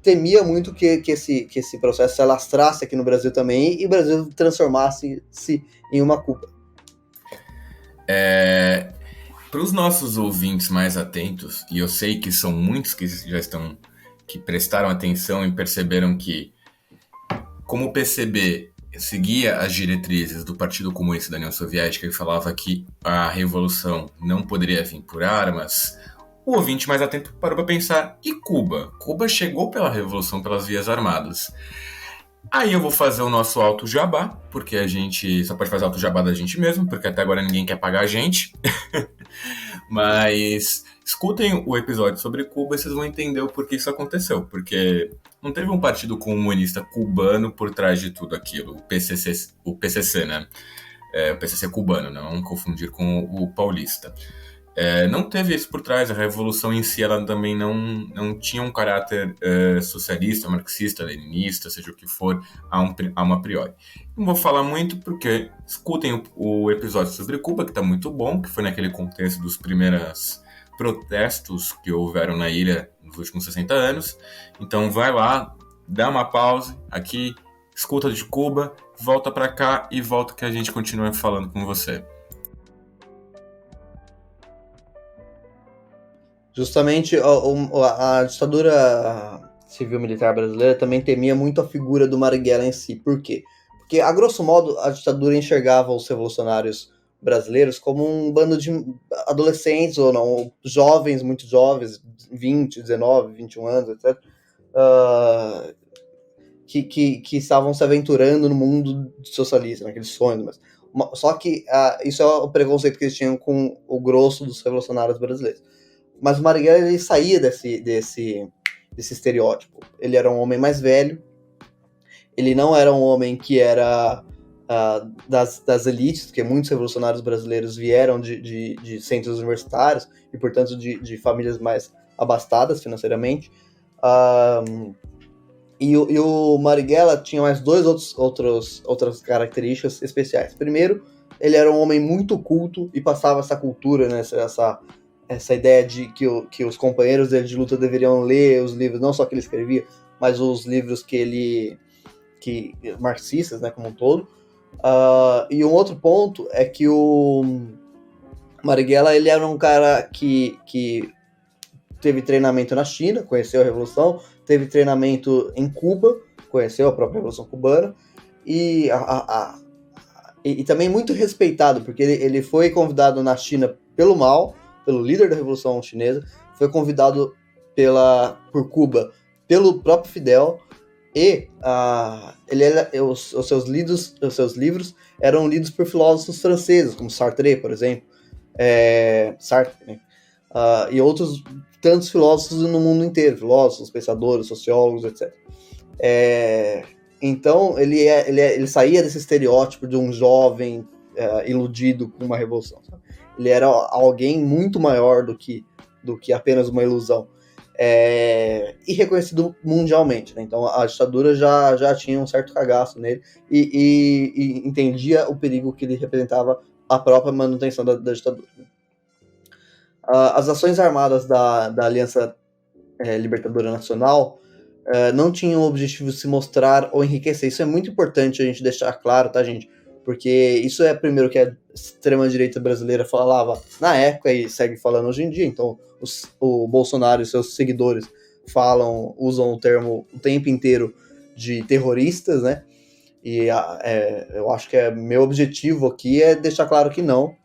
Speaker 2: temia muito que esse processo se alastrasse aqui no Brasil também e o Brasil transformasse-se em uma Cuba.
Speaker 1: Para os nossos ouvintes mais atentos, e eu sei que são muitos que prestaram atenção e perceberam que, como o PCB seguia as diretrizes do Partido Comunista da União Soviética e falava que a revolução não poderia vir por armas, o ouvinte mais atento parou para pensar, e Cuba? Cuba chegou pela revolução pelas vias armadas. Aí eu vou fazer o nosso auto jabá, porque a gente só pode fazer auto jabá da gente mesmo, porque até agora ninguém quer pagar a gente. Mas escutem o episódio sobre Cuba e vocês vão entender o porquê isso aconteceu. Porque não teve um partido comunista cubano por trás de tudo aquilo. O PCC, né? O PCC cubano, não confundir com o paulista. Não teve isso por trás. A revolução em si ela também não tinha um caráter socialista, marxista, leninista, seja o que for, a uma priori. Não vou falar muito porque escutem o episódio sobre Cuba, que está muito bom, que foi naquele contexto dos primeiros protestos que houveram na ilha nos últimos 60 anos. Então vai lá, dá uma pausa aqui, escuta de Cuba, volta para cá e volta que a gente continua falando com você.
Speaker 2: Justamente a ditadura civil-militar brasileira também temia muito a figura do Marighella em si. Por quê? Porque, a grosso modo, a ditadura enxergava os revolucionários brasileiros como um bando de adolescentes, ou não, jovens, muito jovens, 20, 19, 21 anos, etc., que estavam se aventurando no mundo socialista, naquele sonho. Mas, só que isso é o preconceito que eles tinham com o grosso dos revolucionários brasileiros. Mas o Marighella, ele saía desse estereótipo. Ele era um homem mais velho, ele não era um homem que era das elites, porque muitos revolucionários brasileiros vieram de centros universitários e, portanto, de famílias mais abastadas financeiramente. E o Marighella tinha mais outras características especiais. Primeiro, ele era um homem muito culto e passava essa cultura, né, essa ideia de que os companheiros dele de luta deveriam ler os livros, não só que ele escrevia, mas os livros marxistas, né, como um todo. E um outro ponto é que o Marighella, ele era um cara que teve treinamento na China, conheceu a Revolução, teve treinamento em Cuba, conheceu a própria Revolução Cubana, e também muito respeitado, porque ele foi convidado na China pelo Mao, pelo líder da Revolução Chinesa, foi convidado por Cuba pelo próprio Fidel, e os seus livros eram lidos por filósofos franceses, como Sartre, por exemplo, Sartre, né? E outros tantos filósofos no mundo inteiro, filósofos, pensadores, sociólogos, etc. Então, ele saía desse estereótipo de um jovem iludido com uma revolução, sabe? Ele era alguém muito maior do que apenas uma ilusão. E reconhecido mundialmente, né? Então a ditadura já tinha um certo cagaço nele e entendia o perigo que ele representava a própria manutenção da ditadura. As ações armadas da Aliança Libertadora Nacional não tinham o objetivo de se mostrar ou enriquecer. Isso é muito importante a gente deixar claro, tá, gente? Porque isso é primeiro que a extrema-direita brasileira falava na época e segue falando hoje em dia. Então, o Bolsonaro e seus seguidores usam o termo o tempo inteiro de terroristas, né? E eu acho que meu objetivo aqui é deixar claro que não,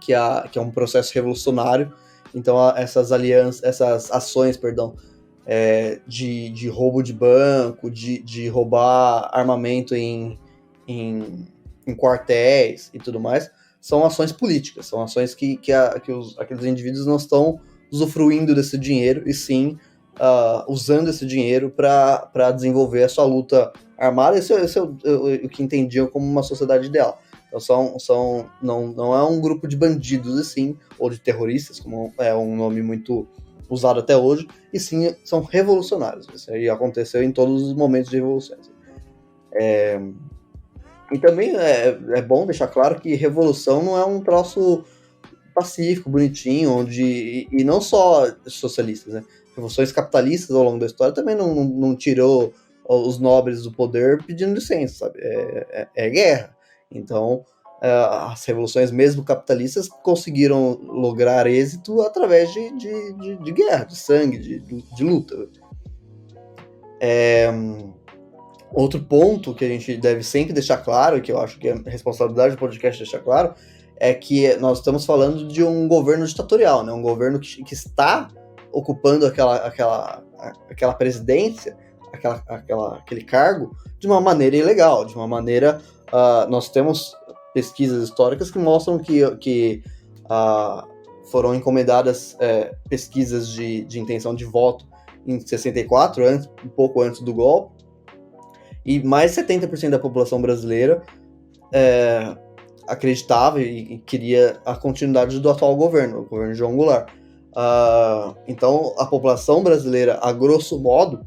Speaker 2: que é um processo revolucionário. Então, essas ações, de roubo de banco, de roubar armamento em quartéis e tudo mais, são ações políticas, são ações que aqueles indivíduos não estão usufruindo desse dinheiro, e sim usando esse dinheiro para desenvolver a sua luta armada. Esse é o que entendiam como uma sociedade ideal. Então não é um grupo de bandidos, assim, ou de terroristas, como é um nome muito usado até hoje, e sim são revolucionários. Isso aí aconteceu em todos os momentos de revoluções. E também é bom deixar claro que revolução não é um troço pacífico, bonitinho, e não só socialistas, né? Revoluções capitalistas ao longo da história também não tirou os nobres do poder pedindo licença, sabe? É guerra. Então, as revoluções mesmo capitalistas conseguiram lograr êxito através de guerra, de sangue, de luta. Outro ponto que a gente deve sempre deixar claro, que eu acho que é responsabilidade do podcast deixar claro, é que nós estamos falando de um governo ditatorial, né? Um governo que está ocupando aquela presidência, aquele cargo, de uma maneira ilegal, de uma maneira... nós temos pesquisas históricas que mostram que foram encomendadas pesquisas de intenção de voto em 64, um pouco antes do golpe, e mais de 70% da população brasileira acreditava e queria a continuidade do atual governo, o governo de João Goulart. Então, a população brasileira, a grosso modo,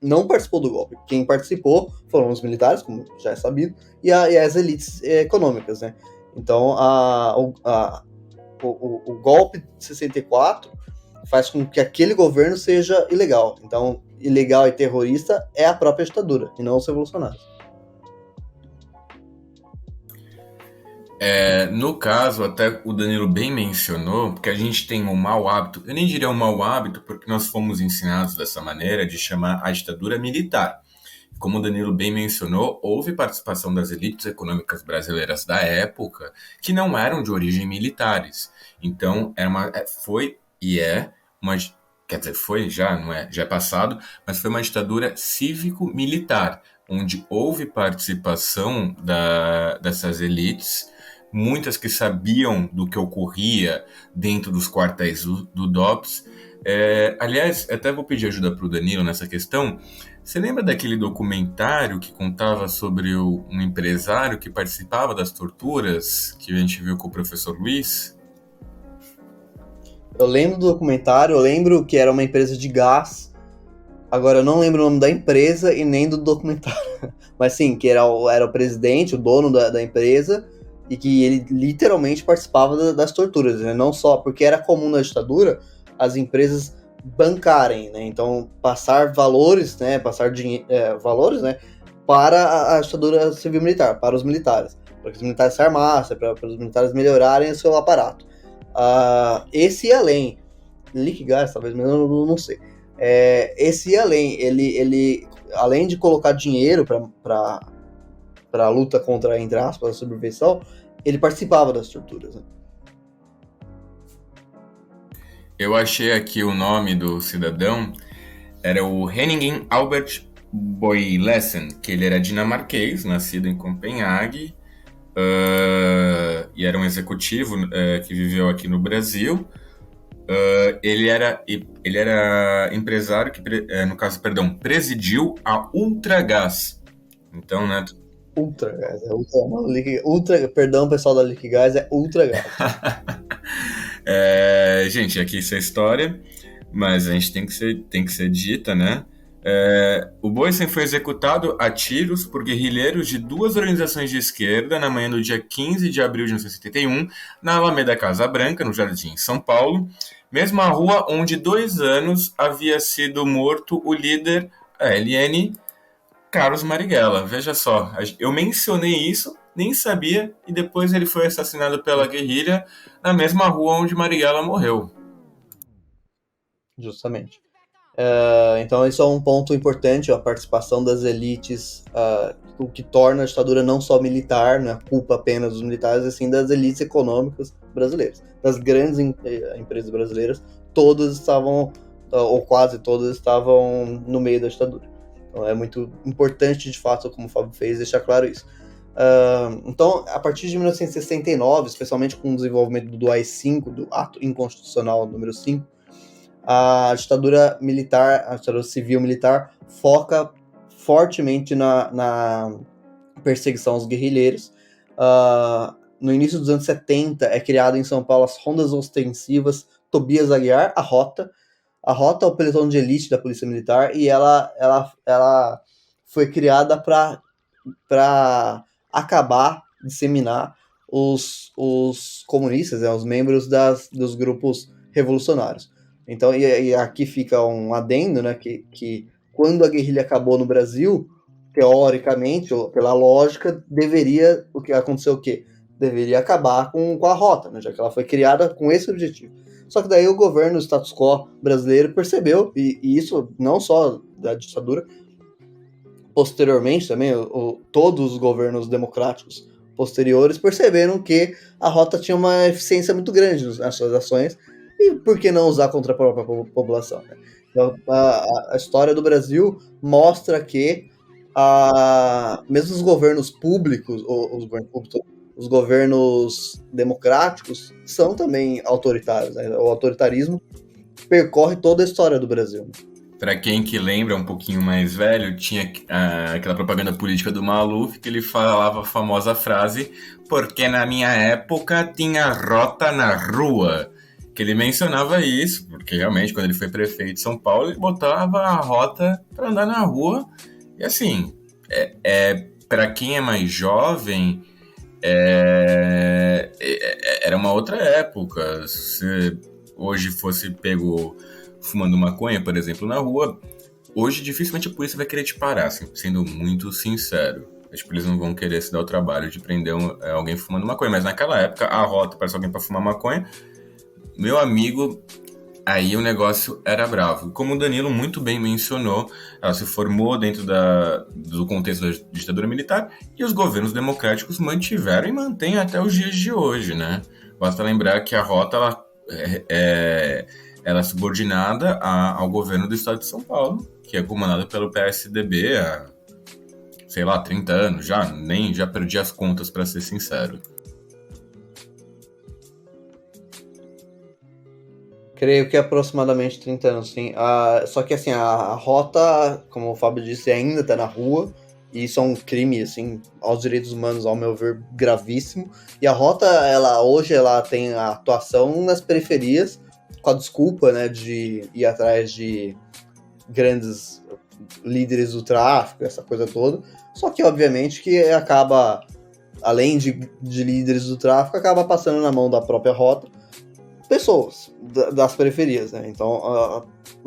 Speaker 2: não participou do golpe. Quem participou foram os militares, como já é sabido, e as elites econômicas, né? Então, o golpe de 64 faz com que aquele governo seja ilegal. Então, ilegal e terrorista é a própria ditadura, e não os revolucionários.
Speaker 1: No caso, até o Danilo bem mencionou, porque a gente tem um mau hábito, eu nem diria um mau hábito, porque nós fomos ensinados dessa maneira de chamar a ditadura militar. Como o Danilo bem mencionou, houve participação das elites econômicas brasileiras da época que não eram de origem militares. Então, já é passado, mas foi uma ditadura cívico-militar, onde houve participação dessas elites, muitas que sabiam do que ocorria dentro dos quartéis do DOPS, Aliás, até vou pedir ajuda para o Danilo nessa questão. Você lembra daquele documentário que contava sobre um empresário que participava das torturas, que a gente viu com o professor Luiz?
Speaker 2: Eu lembro do documentário, eu lembro que era uma empresa de gás. Agora eu não lembro o nome da empresa e nem do documentário. Mas sim, que era o presidente, o dono da empresa, e que ele literalmente participava das torturas, né? Não só porque era comum na ditadura as empresas bancarem, né? Então passar valores, né? Valores, né? Para a ditadura civil-militar, para os militares. Para que os militares se armassem, para os militares melhorarem o seu aparato. Esse ia além. Liquigás, talvez, mas eu não sei. Esse ia além. Ele além de colocar dinheiro para a luta contra, entre aspas, a subversão, ele participava das torturas. Né?
Speaker 1: Eu achei aqui o nome do cidadão, era o Henning Albert Boilesen, que ele era dinamarquês, nascido em Copenhague, e era um executivo que viveu aqui no Brasil. Ele era empresário que, no caso, perdão, presidiu a Ultragás. Então, né?
Speaker 2: Ultragás, perdão, pessoal da Liquigás, é Ultragás.
Speaker 1: Gente, aqui isso é história, mas a gente tem que ser dita, né? O Boysen foi executado a tiros por guerrilheiros de duas organizações de esquerda na manhã do dia 15 de abril de 1971, na Alameda Casa Branca, no Jardim São Paulo, mesma rua onde 2 anos havia sido morto o líder ALN, Carlos Marighella. Veja só, eu mencionei isso, nem sabia, e depois ele foi assassinado pela guerrilha na mesma rua onde Marighella morreu.
Speaker 2: Justamente. Então isso é um ponto importante, a participação das elites, o que torna a ditadura não só militar, não é culpa apenas dos militares, e sim das elites econômicas brasileiras. Das grandes empresas brasileiras, todas estavam, ou quase todas estavam no meio da ditadura. Então é muito importante, de fato, como o Fábio fez, deixar claro isso. Então, a partir de 1969, especialmente com o desenvolvimento do AI-5, do Ato Inconstitucional número 5, a ditadura militar, a ditadura civil-militar, foca fortemente na perseguição aos guerrilheiros. No início dos anos 70, é criado em São Paulo as Rondas Ostensivas Tobias Aguiar, a Rota. A Rota é o pelotão de elite da Polícia Militar e ela foi criada para acabar, disseminar os comunistas, os membros dos grupos revolucionários. Então, e aqui fica um adendo, né, que quando a guerrilha acabou no Brasil, teoricamente, ou pela lógica, acontecer o quê? Deveria acabar com a rota, né, já que ela foi criada com esse objetivo. Só que daí o governo, o status quo brasileiro percebeu, e isso não só da ditadura, posteriormente também, todos os governos democráticos posteriores perceberam que a rota tinha uma eficiência muito grande nas suas ações, e por que não usar contra a própria população? Né? Então, a história do Brasil mostra que mesmo os governos públicos, os governos democráticos, são também autoritários. Né? O autoritarismo percorre toda a história do Brasil. Né?
Speaker 1: Para quem que lembra, um pouquinho mais velho, tinha aquela propaganda política do Maluf, que ele falava a famosa frase: porque na minha época tinha rota na rua. Que ele mencionava isso, porque realmente quando ele foi prefeito de São Paulo, ele botava a rota para andar na rua. E assim, para quem é mais jovem, era uma outra época. Se hoje fosse pego fumando maconha, por exemplo, na rua, hoje dificilmente a polícia vai querer te parar, assim, sendo muito sincero. Acho que eles não vão querer se dar o trabalho de prender alguém fumando maconha. Mas naquela época, a rota para alguém para fumar maconha, meu amigo, aí o negócio era bravo. Como o Danilo muito bem mencionou, ela se formou dentro do contexto da ditadura militar e os governos democráticos mantiveram e mantêm até os dias de hoje, né? Basta lembrar que a rota ela é subordinada ao governo do estado de São Paulo, que é comandado pelo PSDB há, sei lá, 30 anos já perdi as contas, para ser sincero.
Speaker 2: Creio que aproximadamente 30 anos, sim. Só que assim, a rota, como o Fábio disse, ainda está na rua. E isso é um crime, assim, aos direitos humanos, ao meu ver, gravíssimo. E a rota, hoje, ela tem a atuação nas periferias, com a desculpa, né, de ir atrás de grandes líderes do tráfico, essa coisa toda. Só que, obviamente, que acaba, além de líderes do tráfico, acaba passando na mão da própria rota pessoas das periferias, né? Então,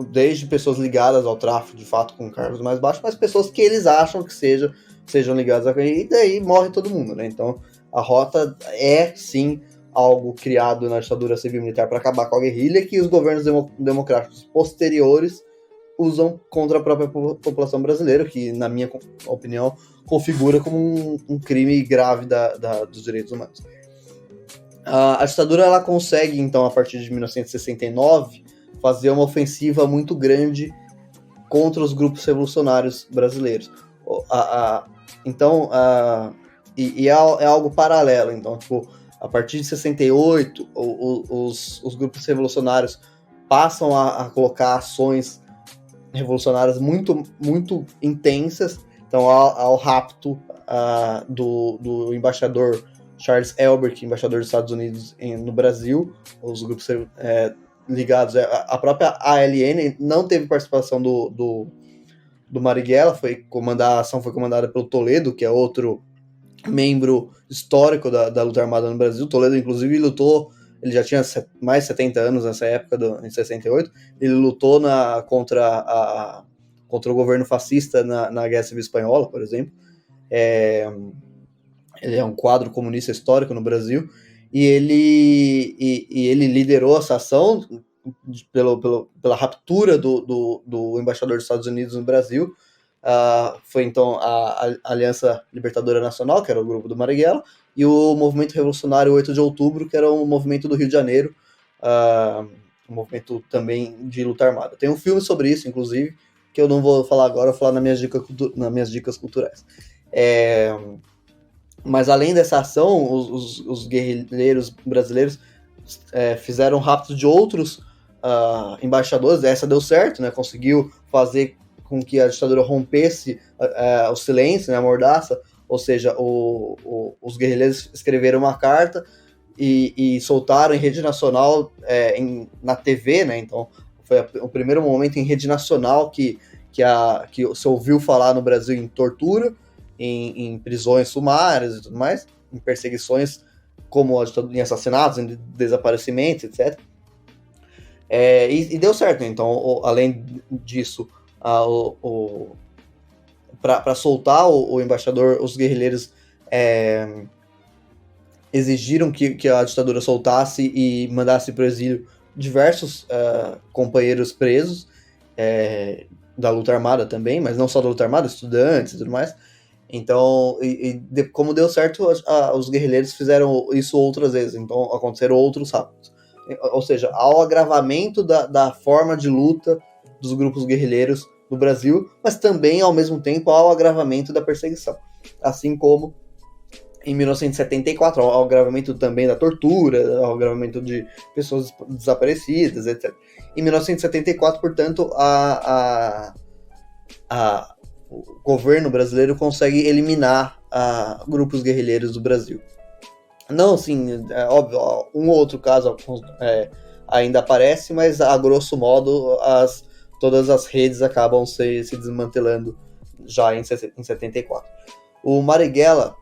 Speaker 2: desde pessoas ligadas ao tráfico, de fato, com cargos mais baixos, mas pessoas que eles acham que sejam ligadas a e daí morre todo mundo, né? Então, a rota é, sim, algo criado na ditadura civil-militar para acabar com a guerrilha que os governos democráticos posteriores usam contra a própria população brasileira, que, na minha opinião, configura como um crime grave dos direitos humanos. A ditadura ela consegue, então, a partir de 1969, fazer uma ofensiva muito grande contra os grupos revolucionários brasileiros. Então, é algo paralelo. Então, tipo, a partir de 68, os grupos revolucionários passam a colocar ações revolucionárias muito, muito intensas. Então, ao rapto do embaixador Charles Elbert, embaixador dos Estados Unidos no Brasil, os grupos ligados à própria ALN, não teve participação do Marighella, a ação foi comandada pelo Toledo, que é outro membro histórico da luta armada no Brasil. Toledo, inclusive, ele já tinha mais de 70 anos nessa época, em 68, ele lutou contra o governo fascista na Guerra Civil Espanhola, por exemplo. Ele é um quadro comunista histórico no Brasil, e ele liderou essa ação pela raptura do embaixador dos Estados Unidos no Brasil. Foi então a Aliança Libertadora Nacional, que era o grupo do Marighella, e o Movimento Revolucionário 8 de Outubro, que era um movimento do Rio de Janeiro, um movimento também de luta armada. Tem um filme sobre isso, inclusive, que eu não vou falar agora, vou falar nas minhas dicas culturais. Mas além dessa ação, os guerrilheiros brasileiros fizeram rapto de outros embaixadores. Essa deu certo, né? Conseguiu fazer com que a ditadura rompesse o silêncio, né? A mordaça. Ou seja, os guerrilheiros escreveram uma carta e soltaram em rede nacional, na TV, né? Então foi o primeiro momento em rede nacional que se ouviu falar no Brasil em tortura, em prisões sumárias e tudo mais, em perseguições em assassinatos, em desaparecimentos, etc. E deu certo, né? Então, além disso, para soltar o embaixador, os guerrilheiros exigiram que a ditadura soltasse e mandasse para o exílio diversos companheiros presos da luta armada também, mas não só da luta armada, estudantes e tudo mais. Então, como deu certo, os guerrilheiros fizeram isso outras vezes, então aconteceram outros raptos. Ou seja, ao agravamento da forma de luta dos grupos guerrilheiros no Brasil, mas também, ao mesmo tempo, ao agravamento da perseguição. Assim como em 1974, ao agravamento também da tortura, ao agravamento de pessoas desaparecidas, etc. Em 1974, portanto, o governo brasileiro consegue eliminar grupos guerrilheiros do Brasil. Não, sim, é óbvio, um ou outro caso ainda aparece, mas a grosso modo todas as redes acabam se desmantelando já em 74. O Marighella,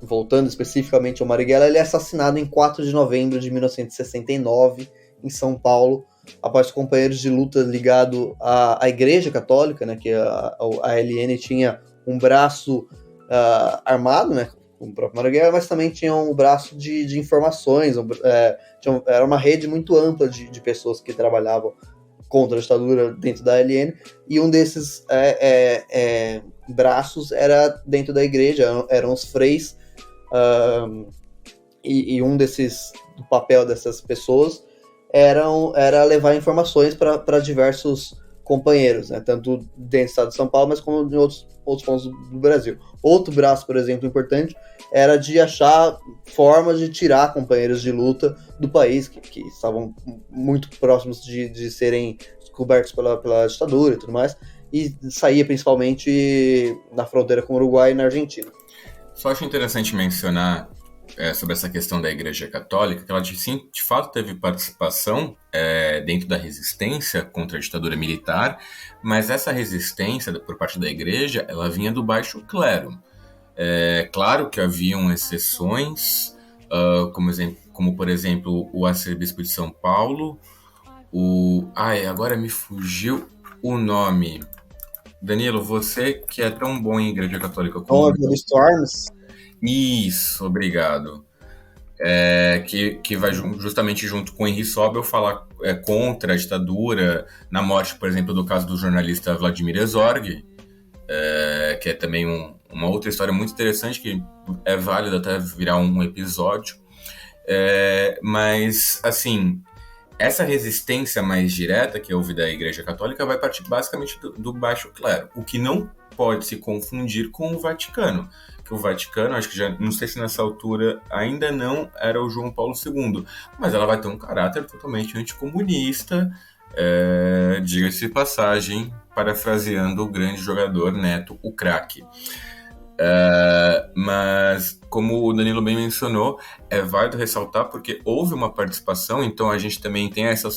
Speaker 2: voltando especificamente ao Marighella, ele é assassinado em 4 de novembro de 1969 em São Paulo, após companheiros de luta ligado à Igreja Católica, né, que a ALN tinha um braço armado, né, com o próprio Marighella, mas também tinha um braço de informações, era uma rede muito ampla de pessoas que trabalhavam contra a ditadura dentro da ALN, e um desses braços era dentro da igreja, eram os freis, e do papel dessas pessoas era levar informações para diversos companheiros, né? Tanto dentro do estado de São Paulo, mas como em outros pontos do Brasil. Outro braço, por exemplo, importante, era de achar formas de tirar companheiros de luta do país, que estavam muito próximos de serem descobertos pela ditadura e tudo mais, e saía principalmente na fronteira com o Uruguai e na Argentina.
Speaker 1: Só acho interessante mencionar sobre essa questão da Igreja Católica, que ela de fato teve participação dentro da resistência contra a ditadura militar, mas essa resistência por parte da Igreja, ela vinha do baixo clero. Claro que haviam exceções, como por exemplo o arcebispo de São Paulo, agora me fugiu o nome. Danilo, você que é tão bom em Igreja Católica como
Speaker 2: Storms.
Speaker 1: Isso, obrigado. Que vai justamente junto com o Henri Sobel falar contra a ditadura, na morte, por exemplo, do caso do jornalista Vladimir Herzog, que é também uma outra história muito interessante, que é válido até virar um episódio. Mas, assim, essa resistência mais direta que houve da Igreja Católica vai partir basicamente do baixo clero, o que não pode se confundir com o Vaticano. Que o Vaticano, acho que já, não sei se nessa altura ainda não era o João Paulo II, mas ela vai ter um caráter totalmente anticomunista, diga-se de passagem, parafraseando o grande jogador Neto, o craque. Mas, como o Danilo bem mencionou, é válido ressaltar porque houve uma participação, então a gente também tem essa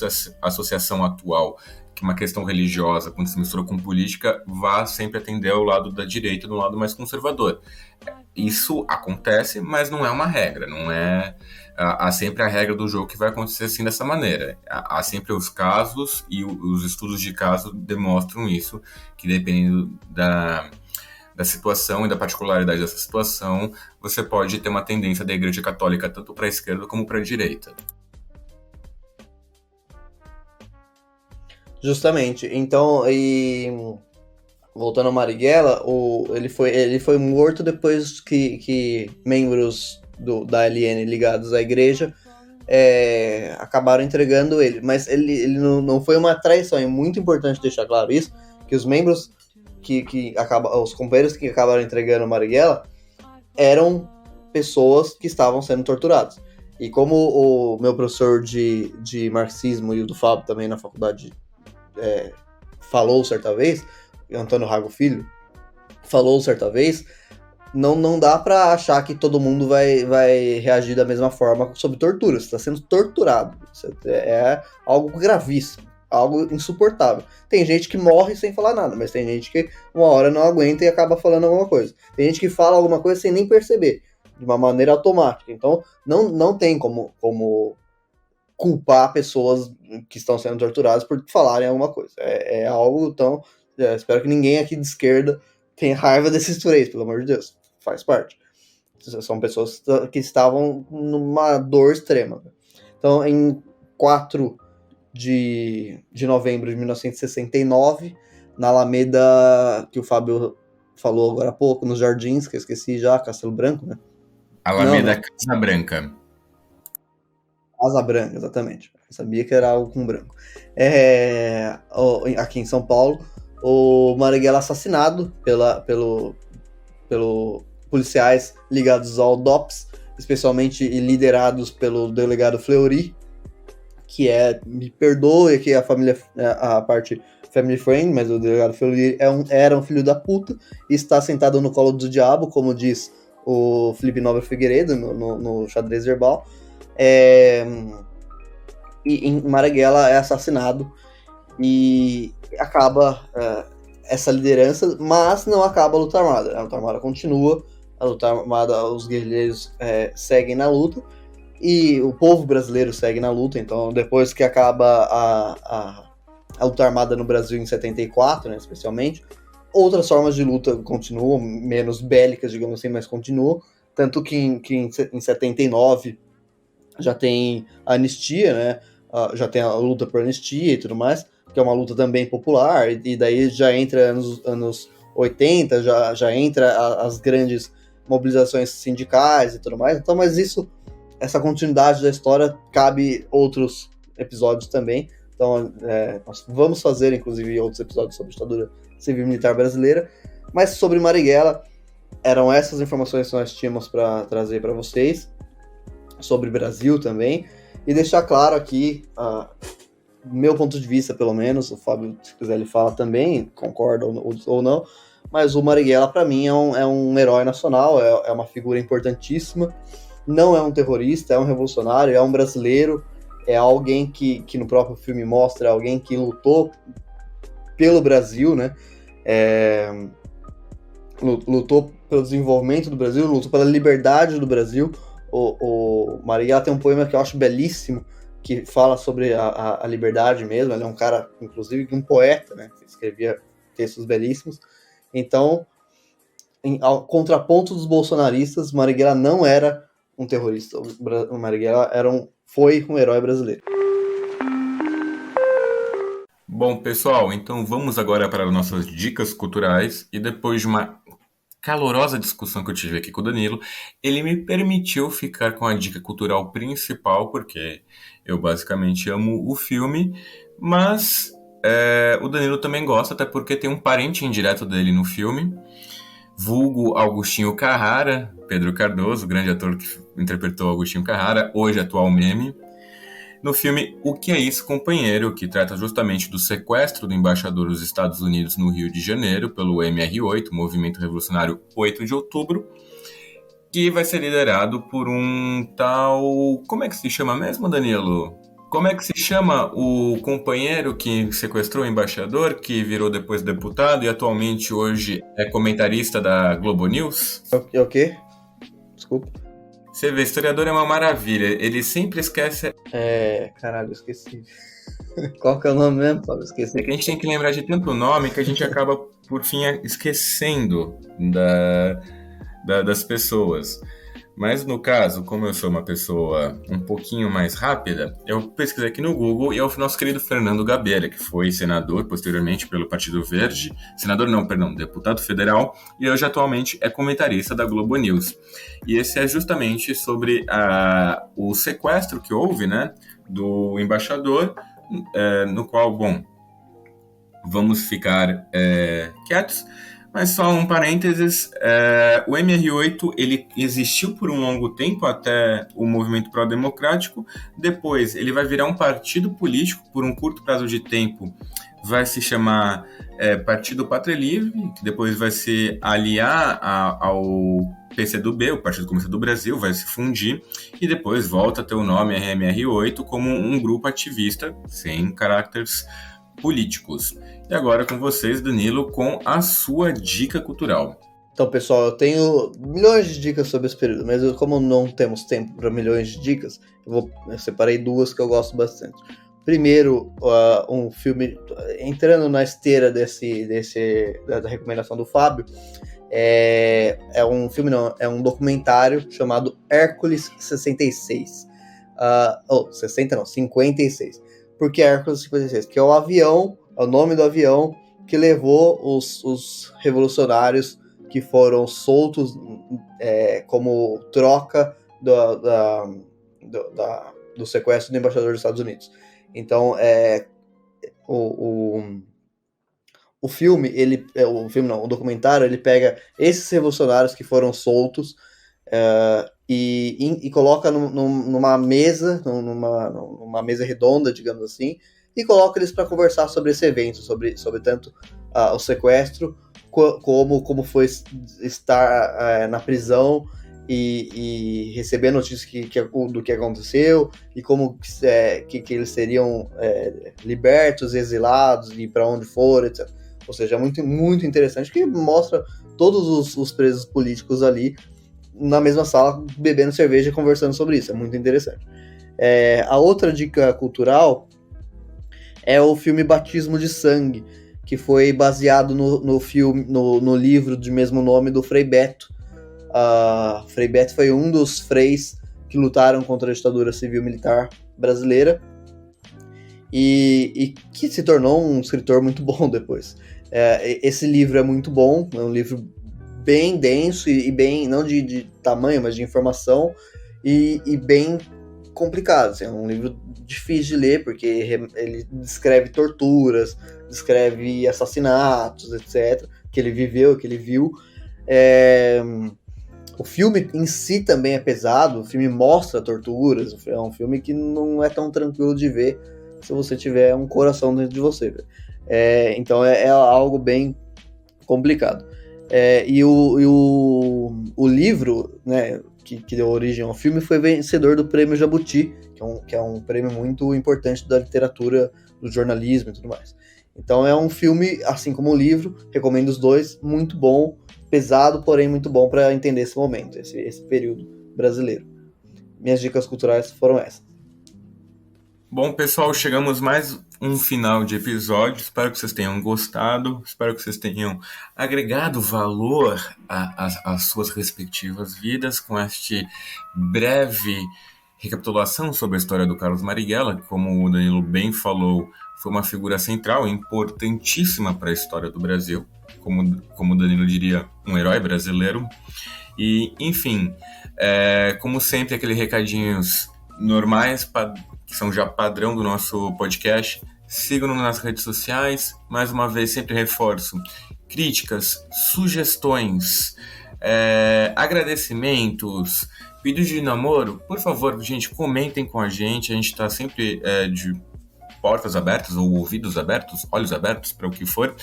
Speaker 1: associação atual, que uma questão religiosa, quando se mistura com política, vá sempre atender ao lado da direita, do lado mais conservador. Isso acontece, mas não é uma regra, não é... Há sempre a regra do jogo que vai acontecer assim dessa maneira. Há sempre os casos, e os estudos de caso demonstram isso, que dependendo da situação e da particularidade dessa situação, você pode ter uma tendência da Igreja Católica tanto para a esquerda como para a direita.
Speaker 2: Justamente. Então, voltando ao Marighella, ele foi morto depois que membros da LN ligados à igreja acabaram entregando ele. Mas ele não foi uma traição. É muito importante deixar claro isso, que os membros os companheiros que acabaram entregando o Marighella eram pessoas que estavam sendo torturadas. E como o meu professor de marxismo e o do Fábio também na faculdade falou certa vez, Antônio Rago Filho falou certa vez, não dá pra achar que todo mundo vai reagir da mesma forma sob tortura. Você está sendo torturado. É algo gravíssimo, algo insuportável. Tem gente que morre sem falar nada, mas tem gente que uma hora não aguenta e acaba falando alguma coisa. Tem gente que fala alguma coisa sem nem perceber, de uma maneira automática. Então não tem como culpar pessoas que estão sendo torturadas por falarem alguma coisa. É algo tão... espero que ninguém aqui de esquerda tenha raiva desses três, pelo amor de Deus. Faz parte. São pessoas que estavam numa dor extrema. Então, em 4 de novembro de 1969, na Alameda, que o Fábio falou agora há pouco, nos Jardins, que eu esqueci já, Castelo Branco, né?
Speaker 1: Alameda Casa Branca.
Speaker 2: Asa Branca, exatamente. Eu sabia que era algo com branco. Aqui em São Paulo, o Marighella assassinado pelo policiais ligados ao DOPS, especialmente liderados pelo delegado Fleury, que me perdoe aqui a parte family friend, mas o delegado Fleury era um filho da puta e está sentado no colo do diabo, como diz o Felipe Nobre Figueiredo no Xadrez Verbal. E Marighella é assassinado e acaba essa liderança, mas não acaba a luta armada. A luta armada continua, a luta armada, os guerrilheiros seguem na luta e o povo brasileiro segue na luta. Então, depois que acaba a luta armada no Brasil em 74, né, especialmente, outras formas de luta continuam, menos bélicas, digamos assim, mas continuam. Tanto que em 79 já tem a anistia, né? Já tem a luta por anistia e tudo mais, que é uma luta também popular, e daí já entra anos 80, já entra as grandes mobilizações sindicais e tudo mais. Então, mas essa continuidade da história cabe outros episódios também, Então, nós vamos fazer, inclusive, outros episódios sobre a ditadura civil-militar brasileira. Mas sobre Marighella, eram essas informações que nós tínhamos para trazer para vocês, sobre Brasil também, e deixar claro aqui, meu ponto de vista, pelo menos, o Fábio, se quiser, ele fala também, concorda ou não, mas o Marighella, para mim, é um herói nacional, é uma figura importantíssima, não é um terrorista, é um revolucionário, é um brasileiro, é alguém que no próprio filme mostra alguém que lutou pelo Brasil, né? Lutou pelo desenvolvimento do Brasil, lutou pela liberdade do Brasil. O Marighella tem um poema que eu acho belíssimo, que fala sobre a liberdade mesmo. Ele é um cara, inclusive, um poeta, né? Que escrevia textos belíssimos. Então, ao contraponto dos bolsonaristas, Marighella não era um terrorista. O Marighella foi um herói brasileiro.
Speaker 1: Bom, pessoal, então vamos agora para as nossas dicas culturais. E depois de uma calorosa discussão que eu tive aqui com o Danilo, ele me permitiu ficar com a dica cultural principal, porque eu basicamente amo o filme, mas o Danilo também gosta, até porque tem um parente indireto dele no filme, vulgo Agostinho Carrara, Pedro Cardoso, grande ator que interpretou Agostinho Carrara, hoje atual meme, no filme O Que É Isso, Companheiro, que trata justamente do sequestro do embaixador dos Estados Unidos no Rio de Janeiro pelo MR8, Movimento Revolucionário 8 de Outubro, que vai ser liderado por um tal... Como é que se chama mesmo, Danilo? Como é que se chama o companheiro que sequestrou o embaixador, que virou depois deputado e atualmente hoje é comentarista da Globo News?
Speaker 2: O quê? Desculpa.
Speaker 1: Você vê, historiador é uma maravilha, ele sempre esquece...
Speaker 2: Caralho, eu esqueci. Qual que é o nome mesmo, Fábio? Esqueci.
Speaker 1: É que a gente tem que lembrar de tanto nome que a gente acaba, por fim, esquecendo das pessoas. Mas no caso, como eu sou uma pessoa um pouquinho mais rápida, eu pesquisei aqui no Google e é o nosso querido Fernando Gabeira, que foi senador posteriormente pelo Partido Verde, deputado federal, e hoje atualmente é comentarista da Globo News. E esse é justamente sobre o sequestro que houve, né, do embaixador, no qual, bom, vamos ficar quietos. Mas só um parênteses, o MR8 ele existiu por um longo tempo até o movimento pró-democrático, depois ele vai virar um partido político por um curto prazo de tempo, vai se chamar Partido Pátria Livre, que depois vai se aliar ao PCdoB, o Partido Comunista do Brasil, vai se fundir e depois volta a ter o nome MR8 como um grupo ativista sem caracteres políticos. E agora com vocês, Danilo, com a sua dica cultural.
Speaker 2: Então, pessoal, eu tenho milhões de dicas sobre esse período, mas como não temos tempo para milhões de dicas, eu separei duas que eu gosto bastante. Primeiro, um filme, entrando na esteira da recomendação do Fábio, é um documentário chamado Hércules 66. 56. Por que Hércules 56? Que é o avião, é o nome do avião que levou os revolucionários que foram soltos como troca do sequestro do embaixador dos Estados Unidos. Então, o filme, o documentário, ele pega esses revolucionários que foram soltos e coloca numa mesa, numa mesa redonda, digamos assim, e coloca eles para conversar sobre esse evento, sobre tanto o sequestro, como foi estar na prisão e receber notícias do que aconteceu, e como que eles seriam libertos, exilados, e para onde foram, etc. Ou seja, é muito, muito interessante, que mostra todos os presos políticos ali na mesma sala, bebendo cerveja e conversando sobre isso. É muito interessante. A outra dica cultural é o filme Batismo de Sangue, que foi baseado no livro de mesmo nome do Frei Beto. Frei Beto foi um dos freis que lutaram contra a ditadura civil-militar brasileira e que se tornou um escritor muito bom depois. Esse livro é muito bom, é um livro bem denso e bem, não de tamanho, mas de informação, e bem complicado, assim, é um livro difícil de ler, porque ele descreve torturas, descreve assassinatos, etc., que ele viveu, que ele viu. O filme em si também é pesado, o filme mostra torturas, é um filme que não é tão tranquilo de ver se você tiver um coração dentro de você. Então é algo bem complicado. E o livro, né, que deu origem ao filme foi vencedor do Prêmio Jabuti, que é um prêmio muito importante da literatura, do jornalismo e tudo mais. Então é um filme, assim como o livro, recomendo os dois, muito bom, pesado, porém muito bom para entender esse momento, esse período brasileiro. Minhas dicas culturais foram essas.
Speaker 1: Bom, pessoal, chegamos mais um final de episódio. Espero que vocês tenham gostado. Espero que vocês tenham agregado valor às suas respectivas vidas com este breve recapitulação sobre a história do Carlos Marighella, que, como o Danilo bem falou, foi uma figura central e importantíssima para a história do Brasil. Como o Danilo diria, um herói brasileiro. E, enfim, como sempre, aqueles recadinhos normais, que são já padrão do nosso podcast. Sigam-nos nas redes sociais. Mais uma vez, sempre reforço: críticas, sugestões, agradecimentos, pedidos de namoro. Por favor, gente, comentem com a gente. A gente está sempre de portas abertas ou ouvidos abertos, olhos abertos para o que for,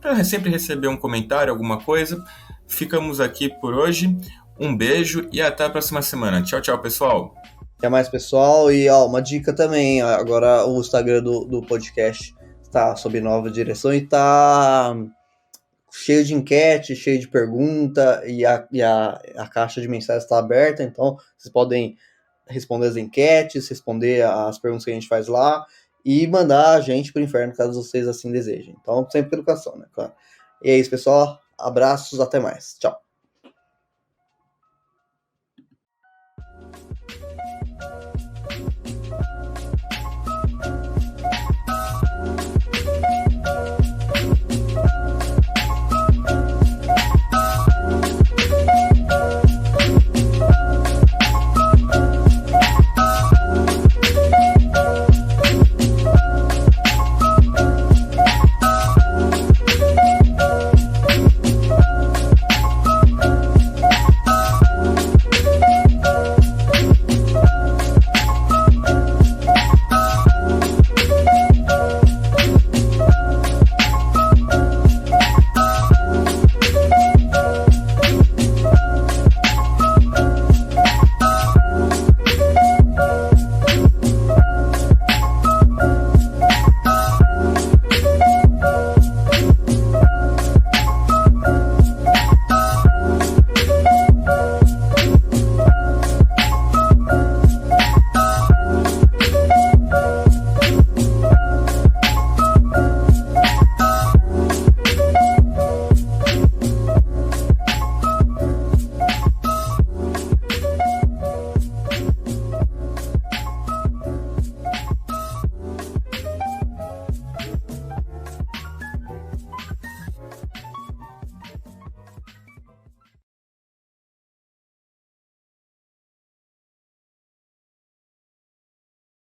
Speaker 1: para sempre receber um comentário, alguma coisa. Ficamos aqui por hoje. Um beijo e até a próxima semana. Tchau, tchau, pessoal.
Speaker 2: Até mais, pessoal. E uma dica também, agora o Instagram do podcast está sob nova direção e está cheio de enquete, cheio de pergunta, e a caixa de mensagens está aberta, então vocês podem responder as enquetes, responder as perguntas que a gente faz lá e mandar a gente pro inferno, caso vocês assim desejem. Então, sempre com educação, né? Claro. E é isso, pessoal. Abraços, até mais. Tchau.